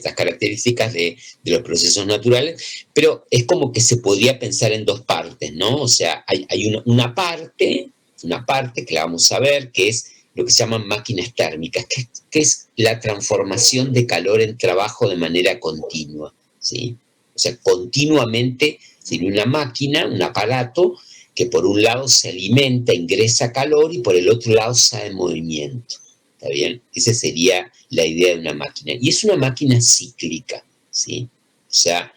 ciertas características de los procesos naturales, pero es como que se podría pensar en dos partes, ¿no? O sea, hay una parte que la vamos a ver, que es lo que se llaman máquinas térmicas, que es la transformación de calor en trabajo de manera continua, ¿sí? O sea, continuamente, sin una máquina, un aparato, que por un lado se alimenta, ingresa calor, y por el otro lado está en movimiento, ¿está bien? Esa sería la idea de una máquina. Y es una máquina cíclica, ¿sí? O sea,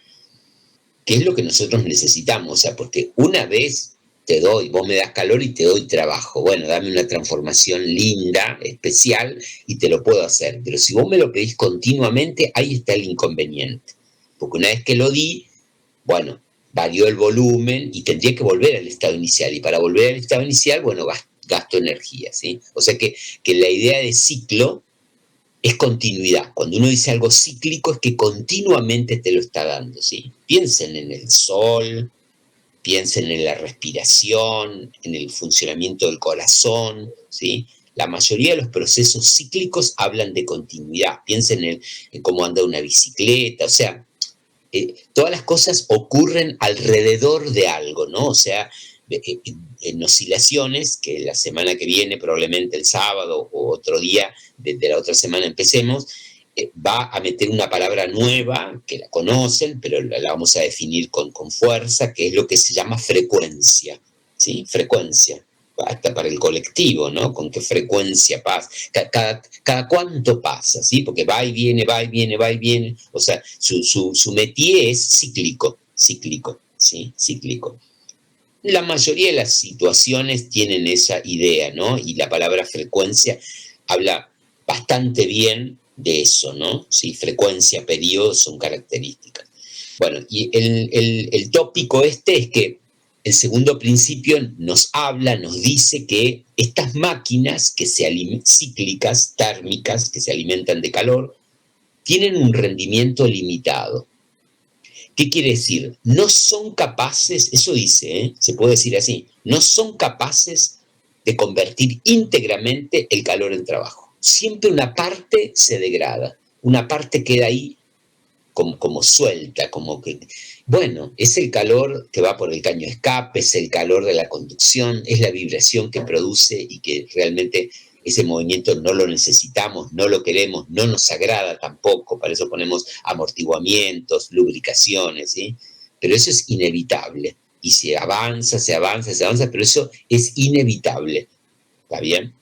¿qué es lo que nosotros necesitamos? O sea, porque una vez te doy, vos me das calor y te doy trabajo. Bueno, dame una transformación linda, especial, y te lo puedo hacer. Pero si vos me lo pedís continuamente, ahí está el inconveniente. Porque una vez que lo di, bueno, varió el volumen y tendría que volver al estado inicial. Y para volver al estado inicial, bueno, gasto energía, ¿sí? O sea que la idea de ciclo es continuidad. Cuando uno dice algo cíclico es que continuamente te lo está dando, ¿sí? Piensen en el sol, piensen en la respiración, en el funcionamiento del corazón, ¿sí? La mayoría de los procesos cíclicos hablan de continuidad. Piensen en cómo anda una bicicleta, o sea, todas las cosas ocurren alrededor de algo, ¿no? O sea, en oscilaciones, que la semana que viene, probablemente el sábado o otro día de la otra semana empecemos, va a meter una palabra nueva, que la conocen, pero la vamos a definir con fuerza, que es lo que se llama frecuencia, ¿sí? Frecuencia. Hasta para el colectivo, ¿no? Con qué frecuencia pasa, cada cuánto pasa, ¿sí? Porque va y viene, va y viene, va y viene. O sea, su métier es cíclico, ¿sí? Cíclico. La mayoría de las situaciones tienen esa idea, ¿no? Y la palabra frecuencia habla bastante bien de eso, ¿no? Sí, frecuencia, periodo son características. Bueno, y el tópico este es que el segundo principio nos habla, nos dice que estas máquinas que cíclicas, térmicas, que se alimentan de calor, tienen un rendimiento limitado. ¿Qué quiere decir? No son capaces, eso dice, se puede decir así, no son capaces de convertir íntegramente el calor en trabajo. Siempre una parte se degrada, una parte queda ahí como suelta, como que, bueno, es el calor que va por el caño de escape, es el calor de la conducción, es la vibración que produce y que realmente ese movimiento no lo necesitamos, no lo queremos, no nos agrada tampoco, para eso ponemos amortiguamientos, lubricaciones, ¿sí? Pero eso es inevitable, y se avanza, se avanza, se avanza, pero eso es inevitable, ¿está bien?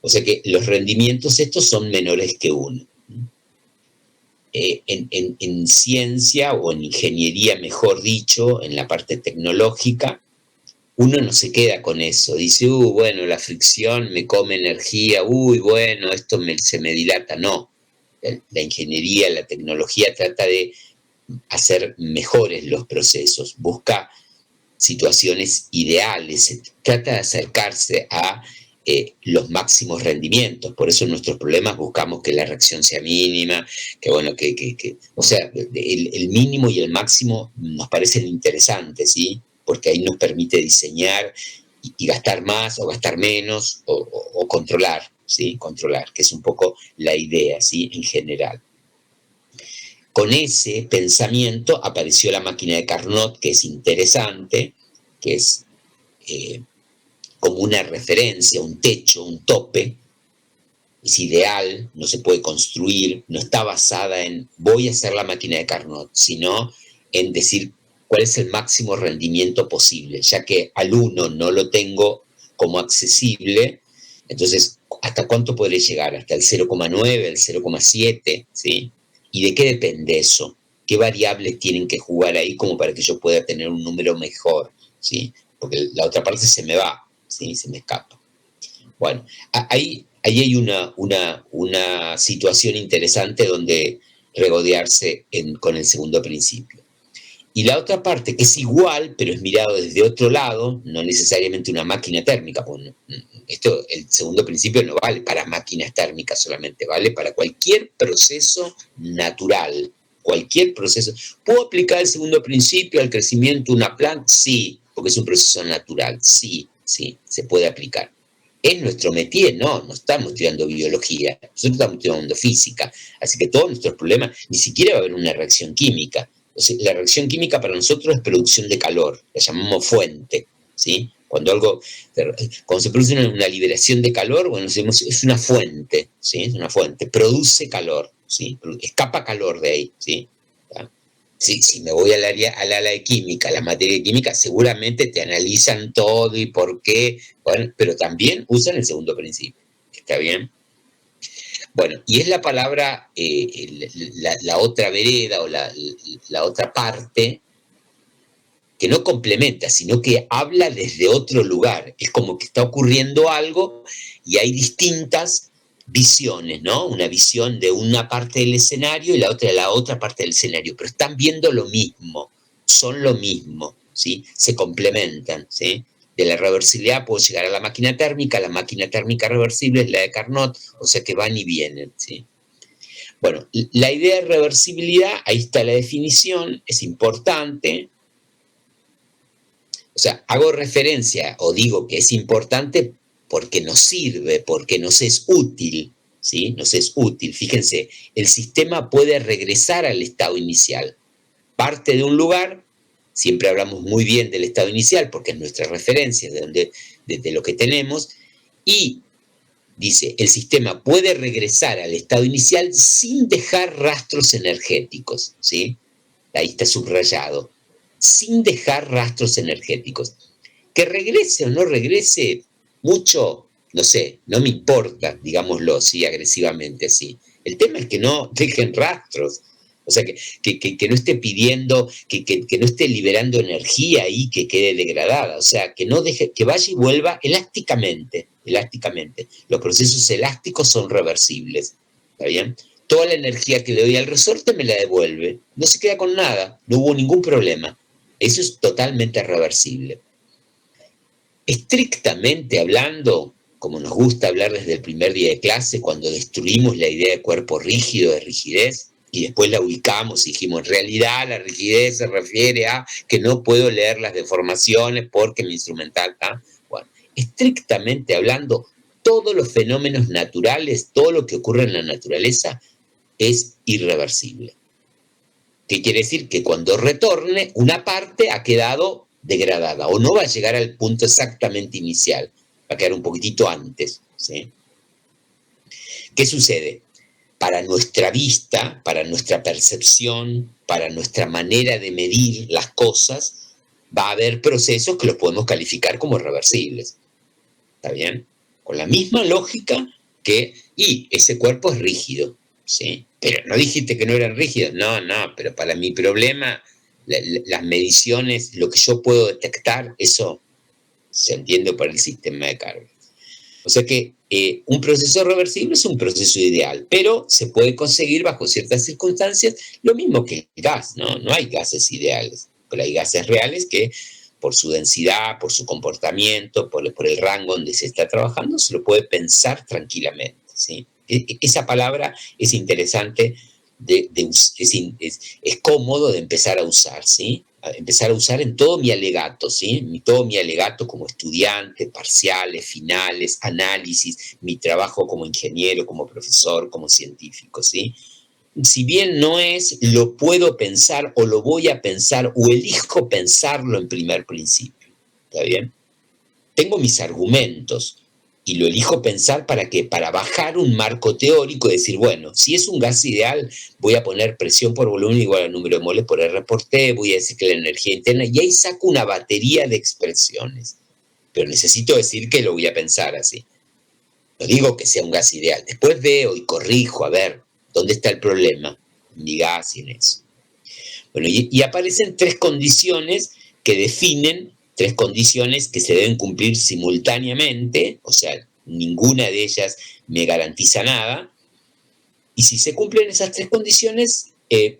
O sea que los rendimientos estos son menores que uno. En ciencia o en ingeniería, mejor dicho, en la parte tecnológica, uno no se queda con eso. Dice, bueno, la fricción me come energía, bueno, esto se me dilata. No, la ingeniería, la tecnología trata de hacer mejores los procesos, busca situaciones ideales, trata de acercarse a los máximos rendimientos. Por eso en nuestros problemas buscamos que la reacción sea mínima, que bueno, o sea, el mínimo y el máximo nos parecen interesantes, ¿sí? Porque ahí nos permite diseñar y gastar más o gastar menos o controlar, ¿sí? Controlar, que es un poco la idea, ¿sí? En general. Con ese pensamiento apareció la máquina de Carnot, que es interesante, que es como una referencia, un techo, un tope, es ideal, no se puede construir, no está basada en voy a hacer la máquina de Carnot, sino en decir cuál es el máximo rendimiento posible, ya que al 1 no lo tengo como accesible, entonces, ¿hasta cuánto podré llegar? ¿Hasta el 0,9, el 0,7? ¿Sí? ¿Y de qué depende eso? ¿Qué variables tienen que jugar ahí como para que yo pueda tener un número mejor? ¿Sí? Porque la otra parte se me va, ¿sí? Se me escapa. Bueno, ahí hay una situación interesante donde regodearse con el segundo principio. Y la otra parte, que es igual, pero es mirado desde otro lado, no necesariamente una máquina térmica, pues el segundo principio no vale para máquinas térmicas solamente, vale para cualquier proceso natural, cualquier proceso. ¿Puedo aplicar el segundo principio al crecimiento de una planta? Sí, porque es un proceso natural, sí, se puede aplicar. ¿Es nuestro métier? No estamos estudiando biología, nosotros estamos estudiando física, así que todos nuestros problemas, ni siquiera va a haber una reacción química. O sea, la reacción química para nosotros es producción de calor, la llamamos fuente, ¿sí? Cuando se produce una liberación de calor, bueno, es una fuente, ¿sí? Es una fuente, produce calor, ¿sí? Escapa calor de ahí, ¿sí? Sí, si me voy al ala de química, la materia de química, seguramente te analizan todo y por qué, bueno, pero también usan el segundo principio. ¿Está bien? Bueno, y es la palabra, la otra vereda o la otra parte que no complementa, sino que habla desde otro lugar. Es como que está ocurriendo algo y hay distintas visiones, ¿no? Una visión de una parte del escenario y la otra de la otra parte del escenario, pero están viendo lo mismo, son lo mismo, ¿sí? Se complementan, ¿sí? De la reversibilidad puedo llegar a la máquina térmica reversible es la de Carnot, o sea que van y vienen, ¿sí? Bueno, la idea de reversibilidad, ahí está la definición, es importante. O sea, hago referencia o digo que es importante porque nos sirve, porque nos es útil, ¿sí? Nos es útil. Fíjense, el sistema puede regresar al estado inicial. Parte de un lugar, siempre hablamos muy bien del estado inicial porque es nuestra referencia de lo que tenemos, y dice, el sistema puede regresar al estado inicial sin dejar rastros energéticos, ¿sí? Ahí está subrayado, sin dejar rastros energéticos. Que regrese o no regrese, mucho, no sé, no me importa, digámoslo así, agresivamente así. El tema es que no dejen rastros, o sea, que no esté pidiendo, que no esté liberando energía ahí que quede degradada, o sea, que no deje, que vaya y vuelva elásticamente, elásticamente. Los procesos elásticos son reversibles, ¿está bien? Toda la energía que le doy al resorte me la devuelve, no se queda con nada, no hubo ningún problema. Eso es totalmente reversible. Estrictamente hablando, como nos gusta hablar desde el primer día de clase, cuando destruimos la idea de cuerpo rígido, de rigidez, y después la ubicamos y dijimos, en realidad la rigidez se refiere a que no puedo leer las deformaciones porque mi instrumental está... Bueno, estrictamente hablando, todos los fenómenos naturales, todo lo que ocurre en la naturaleza, es irreversible. ¿Qué quiere decir? Que cuando retorne, una parte ha quedado degradada o no va a llegar al punto exactamente inicial, va a quedar un poquitito antes, ¿sí? ¿Qué sucede? Para nuestra vista, para nuestra percepción, para nuestra manera de medir las cosas, va a haber procesos que los podemos calificar como reversibles. ¿Está bien? Con la misma lógica que, y ese cuerpo es rígido, ¿sí? Pero no dijiste que no eran rígidos, no, pero para mi problema, las mediciones, lo que yo puedo detectar, eso se entiende por el sistema de carga. O sea que un proceso reversible es un proceso ideal, pero se puede conseguir bajo ciertas circunstancias, lo mismo que el gas, ¿no? No hay gases ideales, pero hay gases reales que por su densidad, por su comportamiento, por el rango donde se está trabajando, se lo puede pensar tranquilamente, ¿sí? Esa palabra es interesante, es cómodo de empezar a usar, ¿sí? Empezar a usar en todo mi alegato, ¿sí? Todo mi alegato como estudiante, parciales, finales, análisis, mi trabajo como ingeniero, como profesor, como científico, ¿sí? Si bien no es, lo puedo pensar o lo voy a pensar o elijo pensarlo en primer principio, ¿está bien? Tengo mis argumentos y lo elijo pensar para que para bajar un marco teórico y decir, bueno, si es un gas ideal, voy a poner presión por volumen igual al número de moles por R por T, voy a decir que la energía interna, y ahí saco una batería de expresiones. Pero necesito decir que lo voy a pensar así. No digo que sea un gas ideal. Después veo y corrijo, a ver, ¿dónde está el problema? En mi gas y en eso. Bueno, y aparecen tres condiciones que definen, tres condiciones que se deben cumplir simultáneamente, o sea, ninguna de ellas me garantiza nada. Y si se cumplen esas tres condiciones, en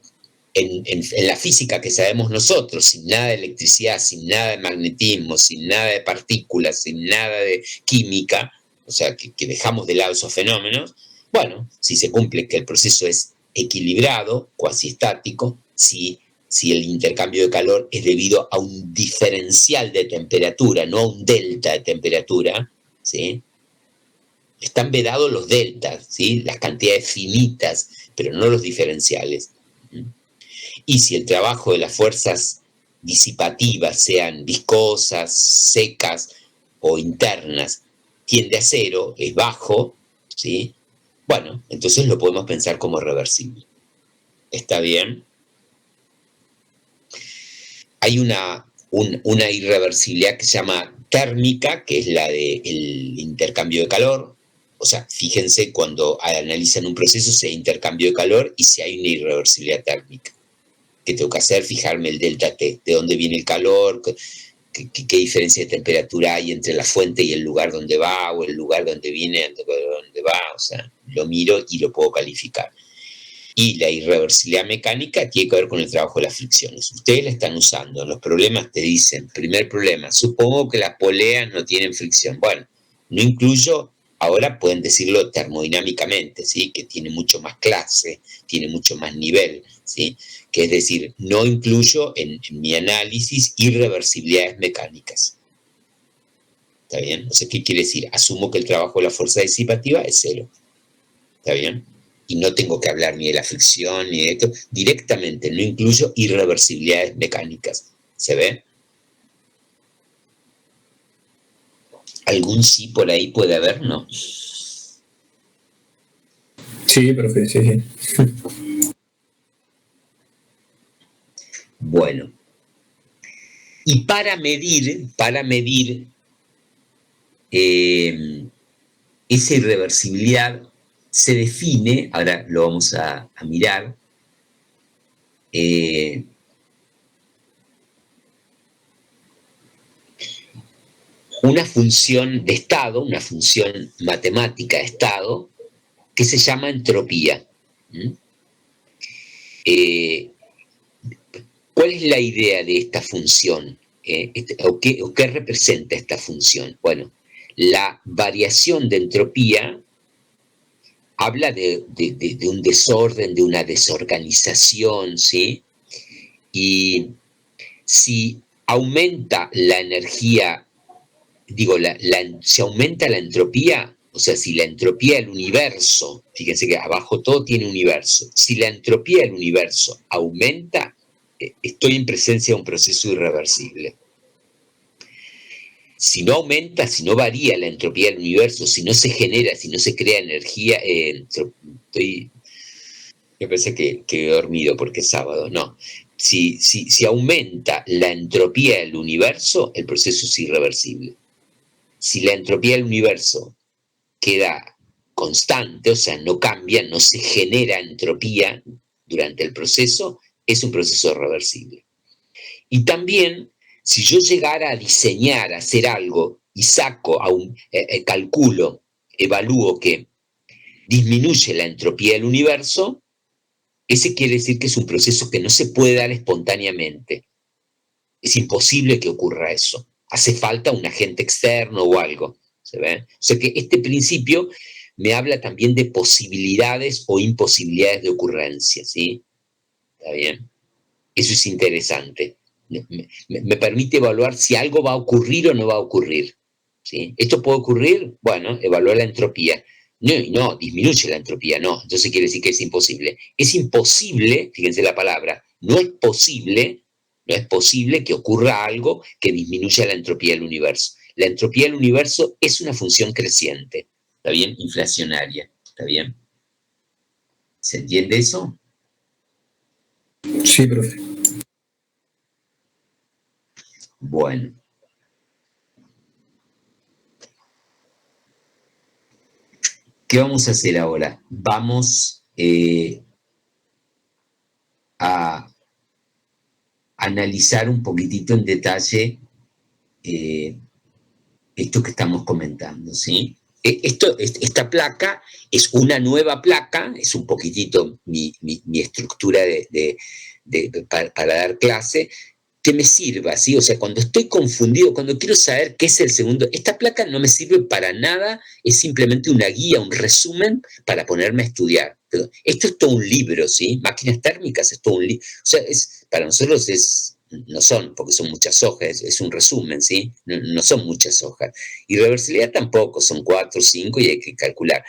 la física que sabemos nosotros, sin nada de electricidad, sin nada de magnetismo, sin nada de partículas, sin nada de química, o sea, que dejamos de lado esos fenómenos, bueno, si se cumple que el proceso es equilibrado, cuasi estático, si el intercambio de calor es debido a un diferencial de temperatura, no a un delta de temperatura, ¿sí? Están vedados los deltas, ¿sí? Las cantidades finitas, pero no los diferenciales. Y si el trabajo de las fuerzas disipativas, sean viscosas, secas o internas, tiende a cero, es bajo, ¿sí? Bueno, entonces lo podemos pensar como reversible. ¿Está bien? Hay una irreversibilidad que se llama térmica, que es la del intercambio de calor. O sea, fíjense cuando analizan un proceso si hay intercambio de calor y si hay una irreversibilidad térmica. ¿Qué tengo que hacer? Fijarme el delta T, de dónde viene el calor, qué diferencia de temperatura hay entre la fuente y el lugar donde va, o el lugar donde viene, donde va. O sea, lo miro y lo puedo calificar. Y la irreversibilidad mecánica tiene que ver con el trabajo de las fricciones. Ustedes la están usando. Los problemas te dicen, primer problema, supongo que las poleas no tienen fricción. Bueno, no incluyo, ahora pueden decirlo termodinámicamente, ¿sí? Que tiene mucho más clase, tiene mucho más nivel, ¿sí? Que es decir, no incluyo en mi análisis irreversibilidades mecánicas. ¿Está bien? O sea, ¿qué quiere decir? Asumo que el trabajo de la fuerza disipativa es cero. ¿Está bien? Y no tengo que hablar ni de la fricción ni de esto, directamente no incluyo irreversibilidades mecánicas. ¿Se ve? ¿Algún sí por ahí puede haber? No. Sí, profe, sí. Bueno. Y para medir esa irreversibilidad se define, ahora lo vamos a mirar, una función de estado, una función matemática de estado, que se llama entropía. ¿Cuál es la idea de esta función? ¿O qué representa esta función? Bueno, la variación de entropía habla de un desorden, de una desorganización, ¿sí? Y si aumenta la energía, digo, si aumenta la entropía, o sea, si la entropía del universo, fíjense que abajo todo tiene universo, si la entropía del universo aumenta, estoy en presencia de un proceso irreversible. Si no aumenta, si no varía la entropía del universo, si no se genera, si no se crea energía, yo pensé que he dormido porque es sábado, no. Si aumenta la entropía del universo, el proceso es irreversible. Si la entropía del universo queda constante, o sea, no cambia, no se genera entropía durante el proceso, es un proceso reversible. Y también, si yo llegara a diseñar, a hacer algo y saco, calculo, evalúo que disminuye la entropía del universo, ese quiere decir que es un proceso que no se puede dar espontáneamente. Es imposible que ocurra eso. Hace falta un agente externo o algo. ¿Se ve? O sea que este principio me habla también de posibilidades o imposibilidades de ocurrencia, ¿sí? ¿Está bien? Eso es interesante. Me permite evaluar si algo va a ocurrir o no va a ocurrir, ¿sí? ¿Esto puede ocurrir? Bueno, evaluar la entropía. No, disminuye la entropía, no. Entonces quiere decir que es imposible. Es imposible, fíjense la palabra, no es posible que ocurra algo que disminuya la entropía del universo. La entropía del universo es una función creciente, ¿está bien? Inflacionaria, ¿está bien? ¿Se entiende eso? Sí, profe. Bueno. ¿Qué vamos a hacer ahora? Vamos a analizar un poquitito en detalle esto que estamos comentando, ¿sí? Esta placa es una nueva placa, es un poquitito mi estructura para dar clase, que me sirva, ¿sí? O sea, cuando estoy confundido, cuando quiero saber qué es el segundo, esta placa no me sirve para nada, es simplemente una guía, un resumen para ponerme a estudiar. Pero esto es todo un libro, ¿sí? Máquinas térmicas es todo un libro. O sea, para nosotros es no son, porque son muchas hojas, es un resumen, ¿sí? No son muchas hojas. Y reversibilidad tampoco, son 4 o 5 y hay que calcular.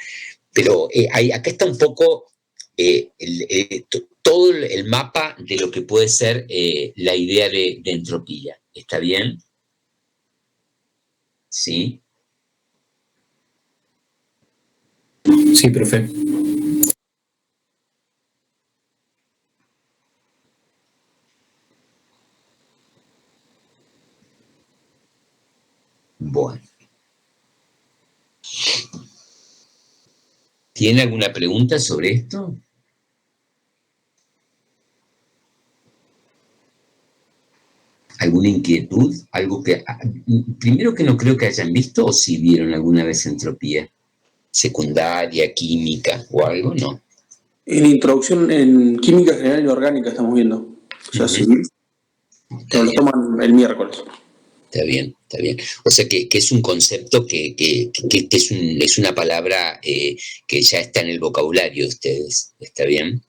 Pero acá está un poco todo el mapa de lo que puede ser la idea de entropía. ¿Está bien? ¿Sí? Sí, profe. Bueno. ¿Tiene alguna pregunta sobre esto? ¿Alguna inquietud? Algo que, primero que no creo que hayan visto, o si vieron alguna vez entropía secundaria, química o algo, ¿no? En introducción en química general y orgánica estamos viendo. O sea, sí, pero lo toman el miércoles. Está bien, está bien. O sea que es un concepto que es una palabra que ya está en el vocabulario de ustedes. ¿Está bien?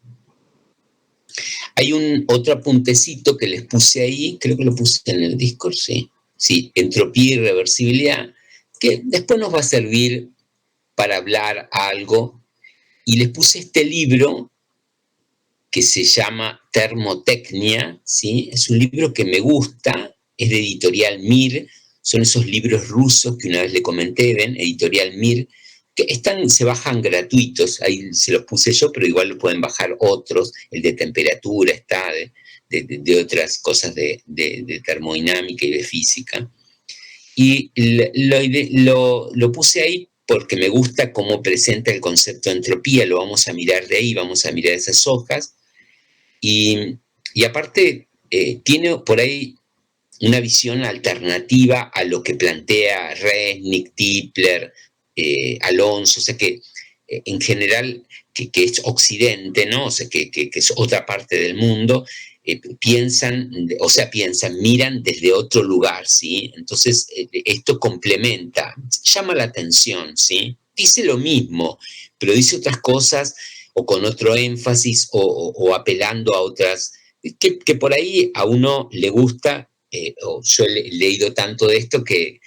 Hay otro apuntecito que les puse ahí, creo que lo puse en el Discord, sí. Sí, entropía y reversibilidad, que después nos va a servir para hablar algo. Y les puse este libro que se llama Termotecnia, ¿sí? Es un libro que me gusta, es de Editorial Mir, son esos libros rusos que una vez le comenté, ven, Editorial Mir, que se bajan gratuitos, ahí se los puse yo, pero igual lo pueden bajar otros, el de temperatura está, de otras cosas de termodinámica y de física. Y lo puse ahí porque me gusta cómo presenta el concepto de entropía, lo vamos a mirar de ahí, vamos a mirar esas hojas, y aparte tiene por ahí una visión alternativa a lo que plantea Resnick, Tipler, Alonso, o sea que en general, que es Occidente, ¿no? O sea que es otra parte del mundo, piensan, miran desde otro lugar, ¿sí? Entonces, esto complementa, llama la atención, ¿sí? Dice lo mismo, pero dice otras cosas o con otro énfasis o apelando a otras, que por ahí a uno le gusta, o yo he leído tanto de esto que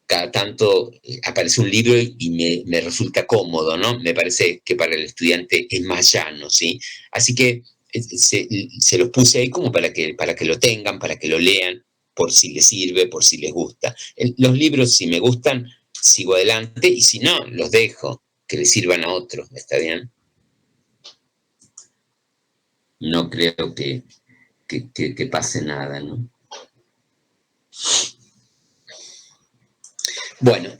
cada tanto aparece un libro y me resulta cómodo, ¿no? Me parece que para el estudiante es más llano, ¿sí? Así que se los puse ahí como para que lo tengan, para que lo lean, por si les sirve, por si les gusta. Los libros, si me gustan, sigo adelante, y si no, los dejo, que les sirvan a otros, ¿está bien? No creo que pase nada, ¿no? Bueno,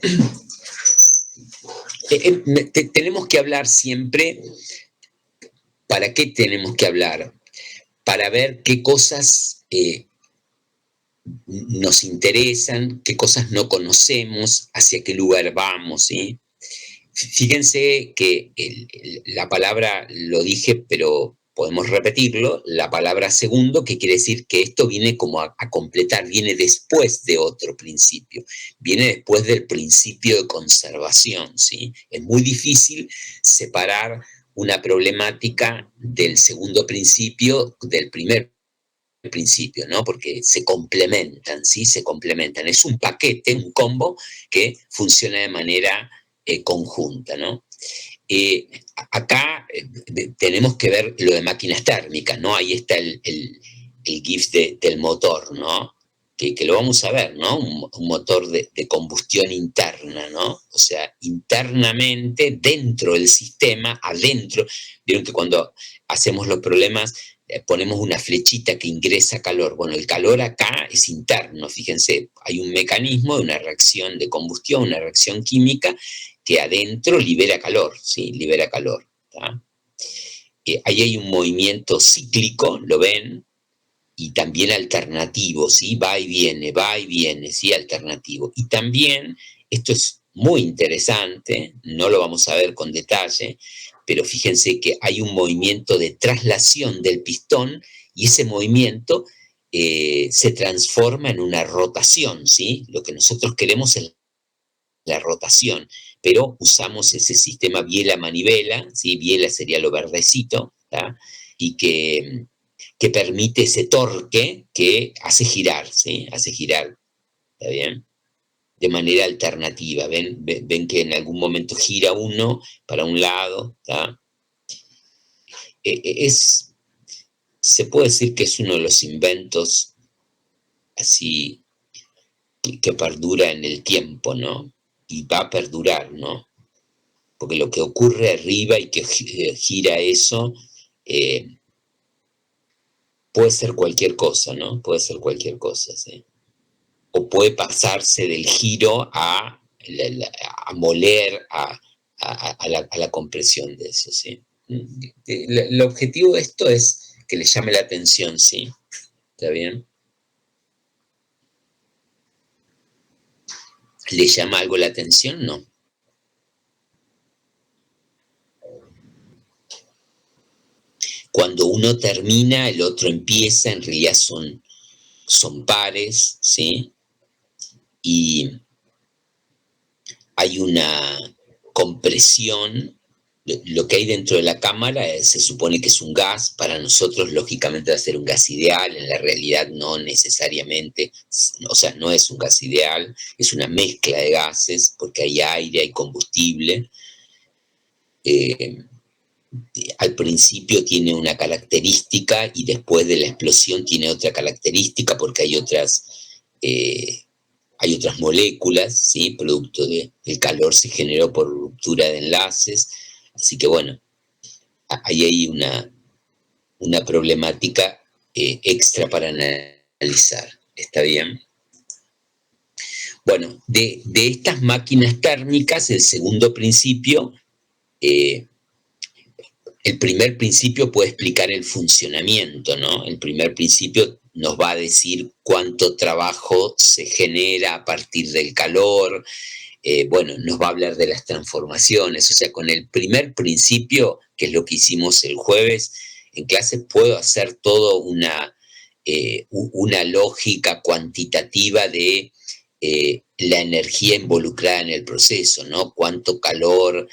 tenemos que hablar siempre. ¿Para qué tenemos que hablar? Para ver qué cosas nos interesan, qué cosas no conocemos, hacia qué lugar vamos, ¿sí? Fíjense que la palabra, lo dije, pero podemos repetirlo, la palabra segundo, que quiere decir que esto viene como a completar, viene después de otro principio, viene después del principio de conservación, ¿sí? Es muy difícil separar una problemática del segundo principio del primer principio, ¿no? Porque se complementan, ¿sí? Se complementan. Es un paquete, un combo que funciona de manera conjunta, ¿no? Acá tenemos que ver lo de máquinas térmicas, ¿no? Ahí está el GIF del motor, ¿no? Que lo vamos a ver, ¿no? Un motor de combustión interna, ¿no? O sea, internamente, dentro del sistema, adentro. Vieron que cuando hacemos los problemas ponemos una flechita que ingresa calor. Bueno, el calor acá es interno, fíjense, hay un mecanismo de una reacción de combustión, una reacción química, que adentro libera calor, ¿sí? Libera calor. Ahí hay un movimiento cíclico, ¿lo ven? Y también alternativo, ¿sí? Va y viene, ¿sí? Alternativo. Y también, esto es muy interesante, no lo vamos a ver con detalle, pero fíjense que hay un movimiento de traslación del pistón y ese movimiento se transforma en una rotación, ¿sí? Lo que nosotros queremos es la rotación, pero usamos ese sistema biela-manivela, ¿sí? Biela sería lo verdecito, ¿tá? Y que que permite ese torque que hace girar, ¿sí? Hace girar, ¿está bien? De manera alternativa, ven que en algún momento gira uno para un lado, ¿está? Se puede decir que es uno de los inventos así que perdura en el tiempo, ¿no? Y va a perdurar, ¿no? Porque lo que ocurre arriba y que gira eso puede ser cualquier cosa, ¿no? Puede ser cualquier cosa, ¿sí? O puede pasarse del giro a moler, a la compresión de eso, ¿sí? El objetivo de esto es que le llame la atención, ¿sí? ¿Está bien? ¿Le llama algo la atención? No. Cuando uno termina, el otro empieza, en realidad son pares, ¿sí? Y hay una compresión. Lo que hay dentro de la cámara se supone que es un gas. Para nosotros, lógicamente, va a ser un gas ideal. En la realidad, no necesariamente. O sea, no es un gas ideal. Es una mezcla de gases, porque hay aire, hay combustible. Al principio tiene una característica y después de la explosión tiene otra característica, porque hay otras moléculas, ¿sí? Producto del calor se generó por ruptura de enlaces. Así que bueno, hay ahí una problemática extra para analizar. ¿Está bien? Bueno, de estas máquinas térmicas, el segundo principio, el primer principio puede explicar el funcionamiento, ¿no? El primer principio nos va a decir cuánto trabajo se genera a partir del calor. Bueno, nos va a hablar de las transformaciones. O sea, con el primer principio, que es lo que hicimos el jueves en clase, puedo hacer todo una lógica cuantitativa de la energía involucrada en el proceso, ¿no? Cuánto calor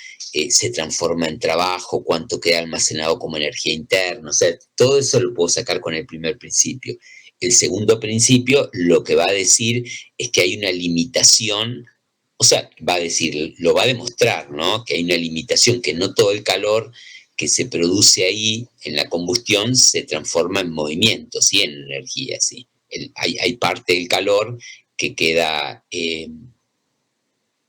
se transforma en trabajo, cuánto queda almacenado como energía interna. O sea, todo eso lo puedo sacar con el primer principio. El segundo principio lo que va a decir es que hay una limitación. O sea, va a decir, lo va a demostrar, ¿no? Que hay una limitación, que no todo el calor que se produce ahí en la combustión se transforma en movimiento, ¿sí? En energía, ¿sí? Hay parte del calor que queda,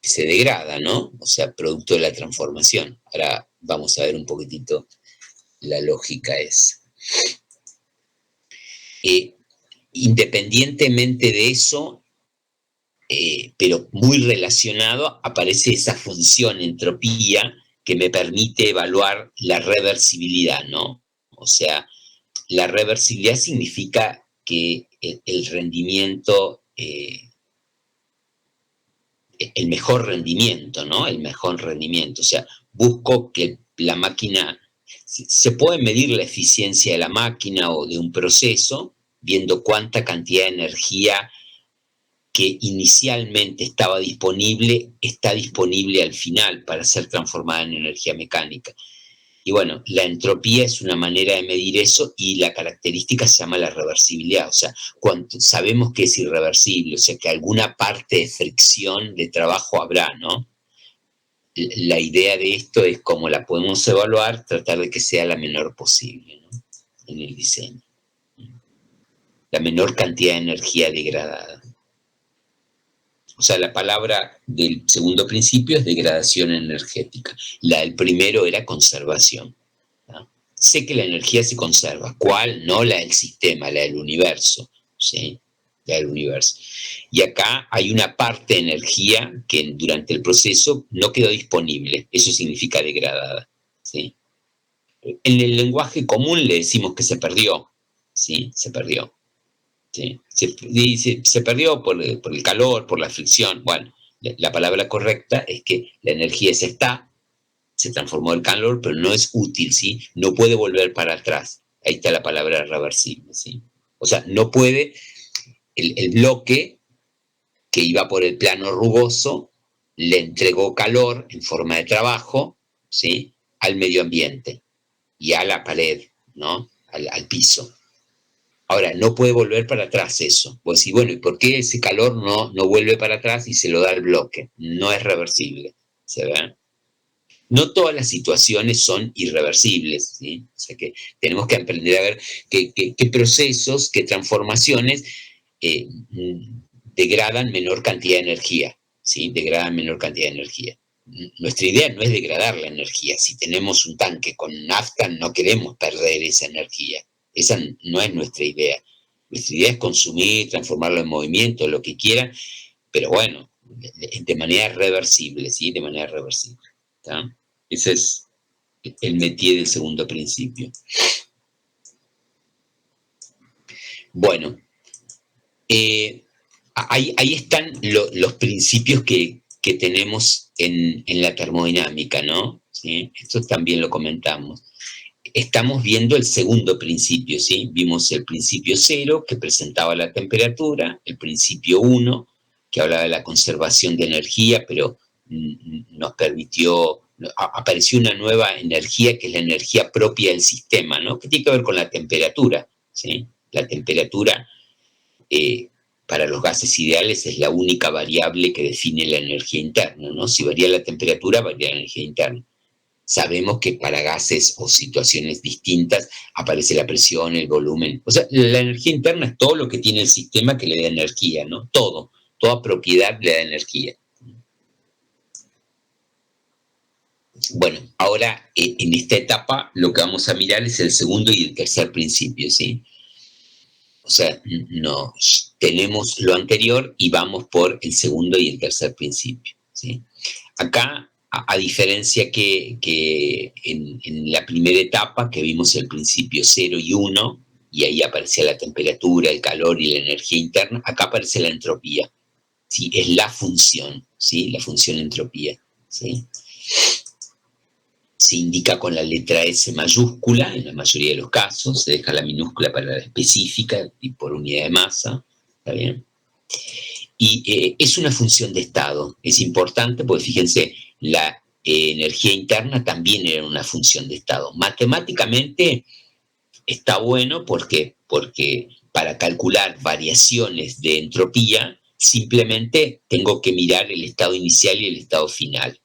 se degrada, ¿no? O sea, producto de la transformación. Ahora vamos a ver un poquitito la lógica esa. Independientemente de eso, pero muy relacionado, aparece esa función entropía que me permite evaluar la reversibilidad, ¿no? O sea, la reversibilidad significa que el rendimiento, el mejor rendimiento, ¿no? El mejor rendimiento. O sea, busco que la máquina, se puede medir la eficiencia de la máquina o de un proceso, viendo cuánta cantidad de energía que inicialmente estaba disponible, está disponible al final para ser transformada en energía mecánica. Y bueno, la entropía es una manera de medir eso y la característica se llama la reversibilidad. O sea, sabemos que es irreversible, o sea, que alguna parte de fricción de trabajo habrá, ¿no? La idea de esto es cómo la podemos evaluar, tratar de que sea la menor posible, ¿no? En el diseño. La menor cantidad de energía degradada. O sea, la palabra del segundo principio es degradación energética. La del primero era conservación. ¿No? Sé que la energía se conserva. ¿Cuál? No la del sistema, la del universo. ¿Sí? La del universo. Y acá hay una parte de energía que durante el proceso no quedó disponible. Eso significa degradada. ¿Sí? En el lenguaje común le decimos que se perdió. ¿Sí? Se perdió. ¿Sí? Se perdió por el calor, por la fricción. Bueno, la palabra correcta es que la energía se transformó en calor, pero no es útil, ¿sí? No puede volver para atrás. Ahí está la palabra reversible, ¿sí? O sea, no puede, el bloque que iba por el plano rugoso le entregó calor en forma de trabajo, ¿sí? Al medio ambiente y a la pared, ¿no? Al piso. Ahora, no puede volver para atrás eso. Vos decís, bueno, ¿y por qué ese calor no vuelve para atrás y se lo da el bloque? No es reversible, ¿se ve? No todas las situaciones son irreversibles, ¿sí? O sea que tenemos que aprender a ver qué procesos, qué transformaciones degradan menor cantidad de energía, ¿sí? Degradan menor cantidad de energía. Nuestra idea no es degradar la energía. Si tenemos un tanque con nafta, no queremos perder esa energía. Esa no es nuestra idea. Nuestra idea es consumir, transformarlo en movimiento, lo que quieran, pero bueno, de manera reversible, ¿sí? De manera reversible. ¿Tá? Ese es el métier del segundo principio. Bueno, ahí están los principios que tenemos en la termodinámica, ¿no? ¿Sí? Esto también lo comentamos. Estamos viendo el segundo principio, ¿sí? Vimos el principio 0, que presentaba la temperatura, el principio 1, que hablaba de la conservación de energía, pero nos permitió, apareció una nueva energía, que es la energía propia del sistema, ¿no? Que tiene que ver con la temperatura, ¿sí? La temperatura, para los gases ideales, es la única variable que define la energía interna, ¿no? Si varía la temperatura, varía la energía interna. Sabemos que para gases o situaciones distintas aparece la presión, el volumen. O sea, la energía interna es todo lo que tiene el sistema que le da energía, ¿no? Todo, toda propiedad le da energía. Bueno, ahora en esta etapa lo que vamos a mirar es el segundo y el tercer principio, ¿sí? O sea, no, tenemos lo anterior y vamos por el segundo y el tercer principio, ¿sí? Acá, a diferencia que en la primera etapa, que vimos el principio 0 y 1, y ahí aparecía la temperatura, el calor y la energía interna, acá aparece la entropía, ¿sí? Es la función, ¿sí? La función entropía, ¿sí? Se indica con la letra S mayúscula, en la mayoría de los casos, se deja la minúscula para la específica y por unidad de masa, ¿está bien? Y es una función de estado, es importante porque fíjense, la energía interna también era una función de estado. Matemáticamente está bueno porque para calcular variaciones de entropía, simplemente tengo que mirar el estado inicial y el estado final.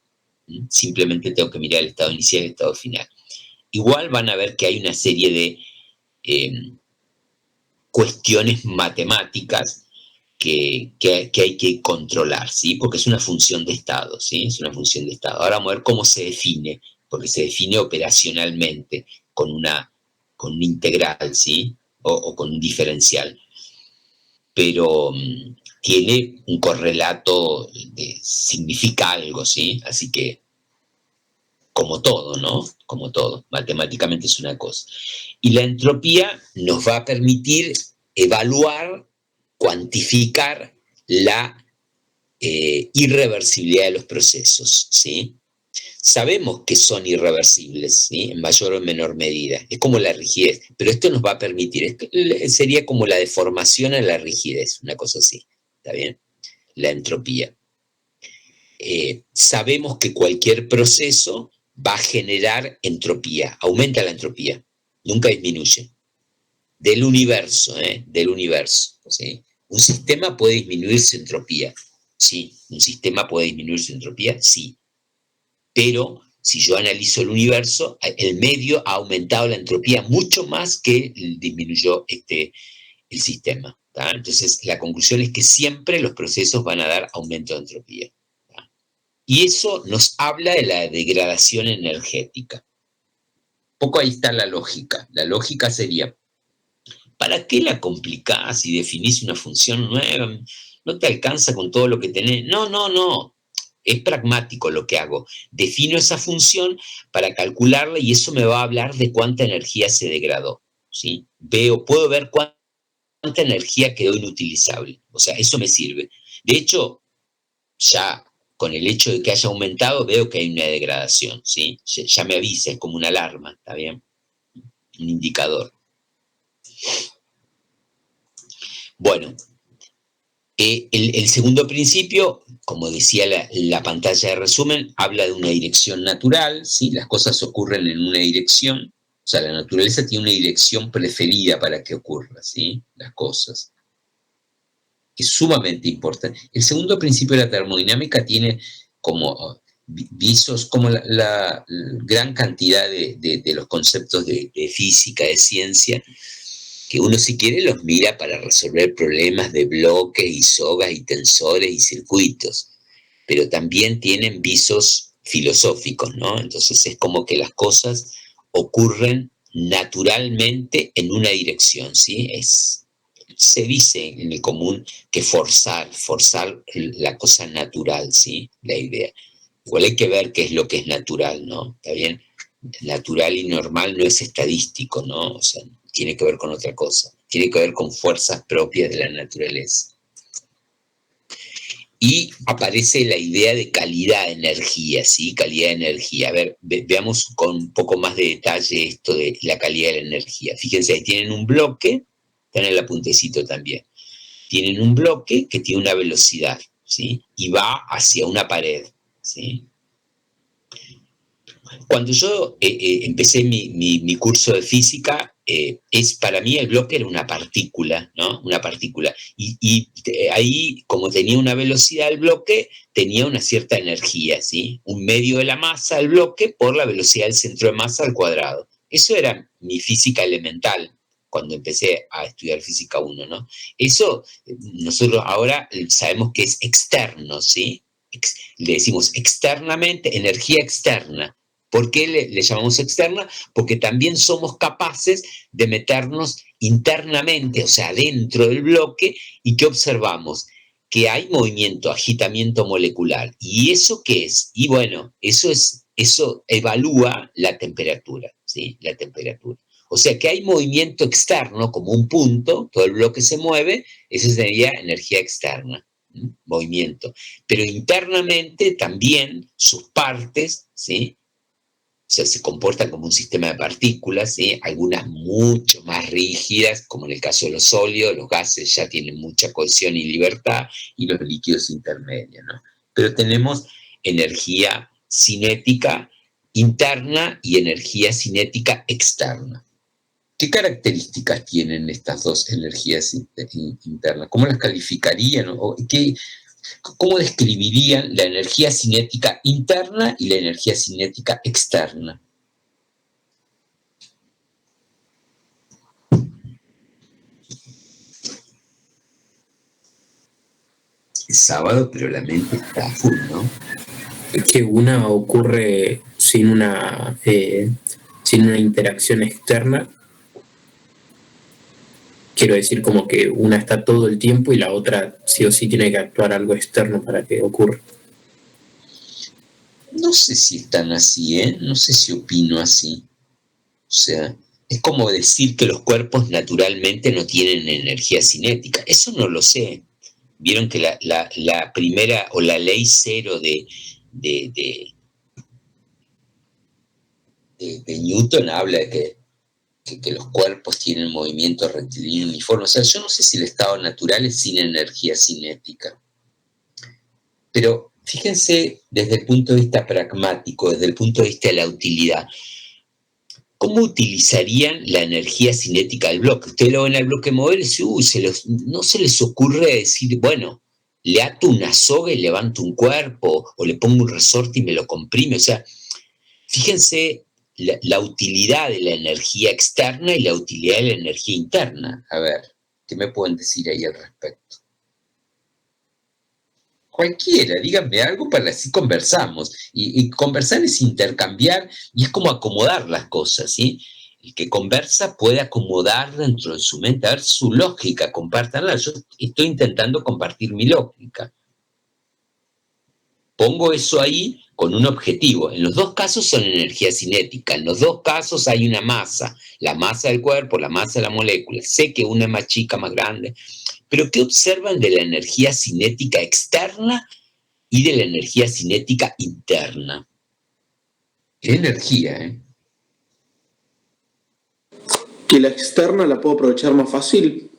Simplemente tengo que mirar el estado inicial y el estado final. Igual van a ver que hay una serie de cuestiones matemáticas que hay que controlar, ¿sí? Porque es una función de estado, ¿sí? Es una función de estado. Ahora vamos a ver cómo se define, porque se define operacionalmente con un integral, ¿sí? O con un diferencial. Pero tiene un correlato, significa algo, ¿sí? Así que, como todo, ¿no? Como todo, matemáticamente es una cosa. Y la entropía nos va a permitir evaluar, cuantificar la irreversibilidad de los procesos, ¿sí? Sabemos que son irreversibles, ¿sí? En mayor o menor medida. Es como la rigidez, pero esto nos va a permitir, sería como la deformación a la rigidez, una cosa así, ¿está bien? La entropía. Sabemos que cualquier proceso va a generar entropía, aumenta la entropía, nunca disminuye. Del universo, del universo, ¿sí? Un sistema puede disminuir su entropía, sí. Un sistema puede disminuir su entropía, sí. Pero si yo analizo el universo, el medio ha aumentado la entropía mucho más que disminuyó el sistema, ¿tá? Entonces, la conclusión es que siempre los procesos van a dar aumento de entropía, ¿tá? Y eso nos habla de la degradación energética. Un poco ahí está la lógica. La lógica sería, ¿para qué la complicás y definís una función nueva? No te alcanza con todo lo que tenés. No. Es pragmático lo que hago. Defino esa función para calcularla y eso me va a hablar de cuánta energía se degradó, ¿sí? Puedo ver cuánta energía quedó inutilizable. O sea, eso me sirve. De hecho, ya con el hecho de que haya aumentado, veo que hay una degradación, ¿sí? Ya me avisa, es como una alarma, ¿está bien? Un indicador. Bueno, el segundo principio, como decía la pantalla de resumen, habla de una dirección natural, ¿sí? Las cosas ocurren en una dirección, O sea, la naturaleza tiene una dirección preferida para que ocurra, ¿sí? Las cosas. Es sumamente importante. El segundo principio de la termodinámica tiene como visos, como la gran cantidad de los conceptos de física, de ciencia, que uno si quiere los mira para resolver problemas de bloques y sogas y tensores y circuitos, pero también tienen visos filosóficos, ¿no? Entonces es como que las cosas ocurren naturalmente en una dirección, ¿sí? Se dice en el común que forzar la cosa natural, ¿sí? La idea. Igual hay que ver qué es lo que es natural, ¿no? ¿Está bien? Natural y normal no es estadístico, ¿no? O sea, tiene que ver con otra cosa. Tiene que ver con fuerzas propias de la naturaleza. Y aparece la idea de calidad de energía, ¿sí? Calidad de energía. A ver, veamos con un poco más de detalle esto de la calidad de la energía. Fíjense, ahí tienen un bloque, están en el apuntecito también. Tienen un bloque que tiene una velocidad, ¿sí? Y va hacia una pared, ¿sí? Cuando yo empecé mi curso de física, para mí el bloque era una partícula, ¿no? Una partícula. Y ahí, como tenía una velocidad el bloque, tenía una cierta energía, ¿sí? Un medio de la masa del bloque por la velocidad del centro de masa al cuadrado. Eso era mi física elemental cuando empecé a estudiar física 1, ¿no? Eso nosotros ahora sabemos que es externo, ¿sí? Le decimos externamente, energía externa. ¿Por qué le llamamos externa? Porque también somos capaces de meternos internamente, o sea, dentro del bloque, y ¿qué observamos? Que hay movimiento, agitamiento molecular. ¿Y eso qué es? Y bueno, eso evalúa la temperatura, ¿sí? La temperatura. O sea que hay movimiento externo, como un punto, todo el bloque se mueve, eso sería energía externa, movimiento. Pero internamente también sus partes, ¿sí? O sea, se comportan como un sistema de partículas, ¿sí? Algunas mucho más rígidas, como en el caso de los sólidos, los gases ya tienen mucha cohesión y libertad, y los líquidos intermedios, ¿no? Pero tenemos energía cinética interna y energía cinética externa. ¿Qué características tienen estas dos energías internas? ¿Cómo las calificarían? ¿Cómo describirían la energía cinética interna y la energía cinética externa? Es sábado, pero la mente está full, ¿no? Que una ocurre sin una interacción externa. Quiero decir, como que una está todo el tiempo y la otra sí o sí tiene que actuar algo externo para que ocurra. No sé si es tan así, ¿eh? No sé si opino así. O sea, es como decir que los cuerpos naturalmente no tienen energía cinética. Eso no lo sé. Vieron que la primera, o la ley cero de Newton habla de que los cuerpos tienen movimiento rectilíneo uniforme. O sea, yo no sé si el estado natural es sin energía cinética. Pero fíjense desde el punto de vista pragmático, desde el punto de vista de la utilidad, ¿cómo utilizarían la energía cinética del bloque? Ustedes lo ven al bloque mover y dicen, no se les ocurre decir, bueno, le ato una soga y levanto un cuerpo, o le pongo un resorte y me lo comprime. O sea, fíjense la utilidad de la energía externa y la utilidad de la energía interna. A ver, ¿qué me pueden decir ahí al respecto? Cualquiera, díganme algo para así conversamos. Y conversar es intercambiar y es como acomodar las cosas, ¿sí? El que conversa puede acomodar dentro de su mente, a ver su lógica, compártanla. Yo estoy intentando compartir mi lógica. Pongo eso ahí con un objetivo. En los dos casos son energía cinética. En los dos casos hay una masa. La masa del cuerpo, la masa de la molécula. Sé que una es más chica, más grande. Pero ¿qué observan de la energía cinética externa y de la energía cinética interna? ¿Qué energía, eh? Que la externa la puedo aprovechar más fácil.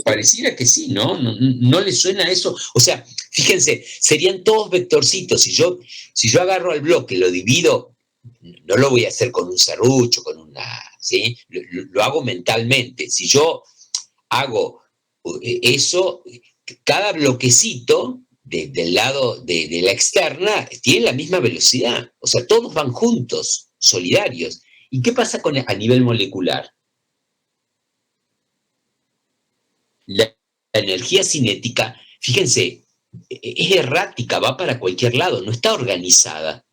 Pareciera que sí, ¿no? ¿No le suena eso? O sea, fíjense, serían todos vectorcitos. Si yo agarro al bloque, lo divido no lo voy a hacer con un serrucho, con una, ¿sí? Lo hago mentalmente. Si yo hago eso, cada bloquecito del lado de la externa tiene la misma velocidad. O sea, todos van juntos, solidarios. ¿Y qué pasa a nivel molecular? La energía cinética, fíjense, es errática, va para cualquier lado, no está organizada.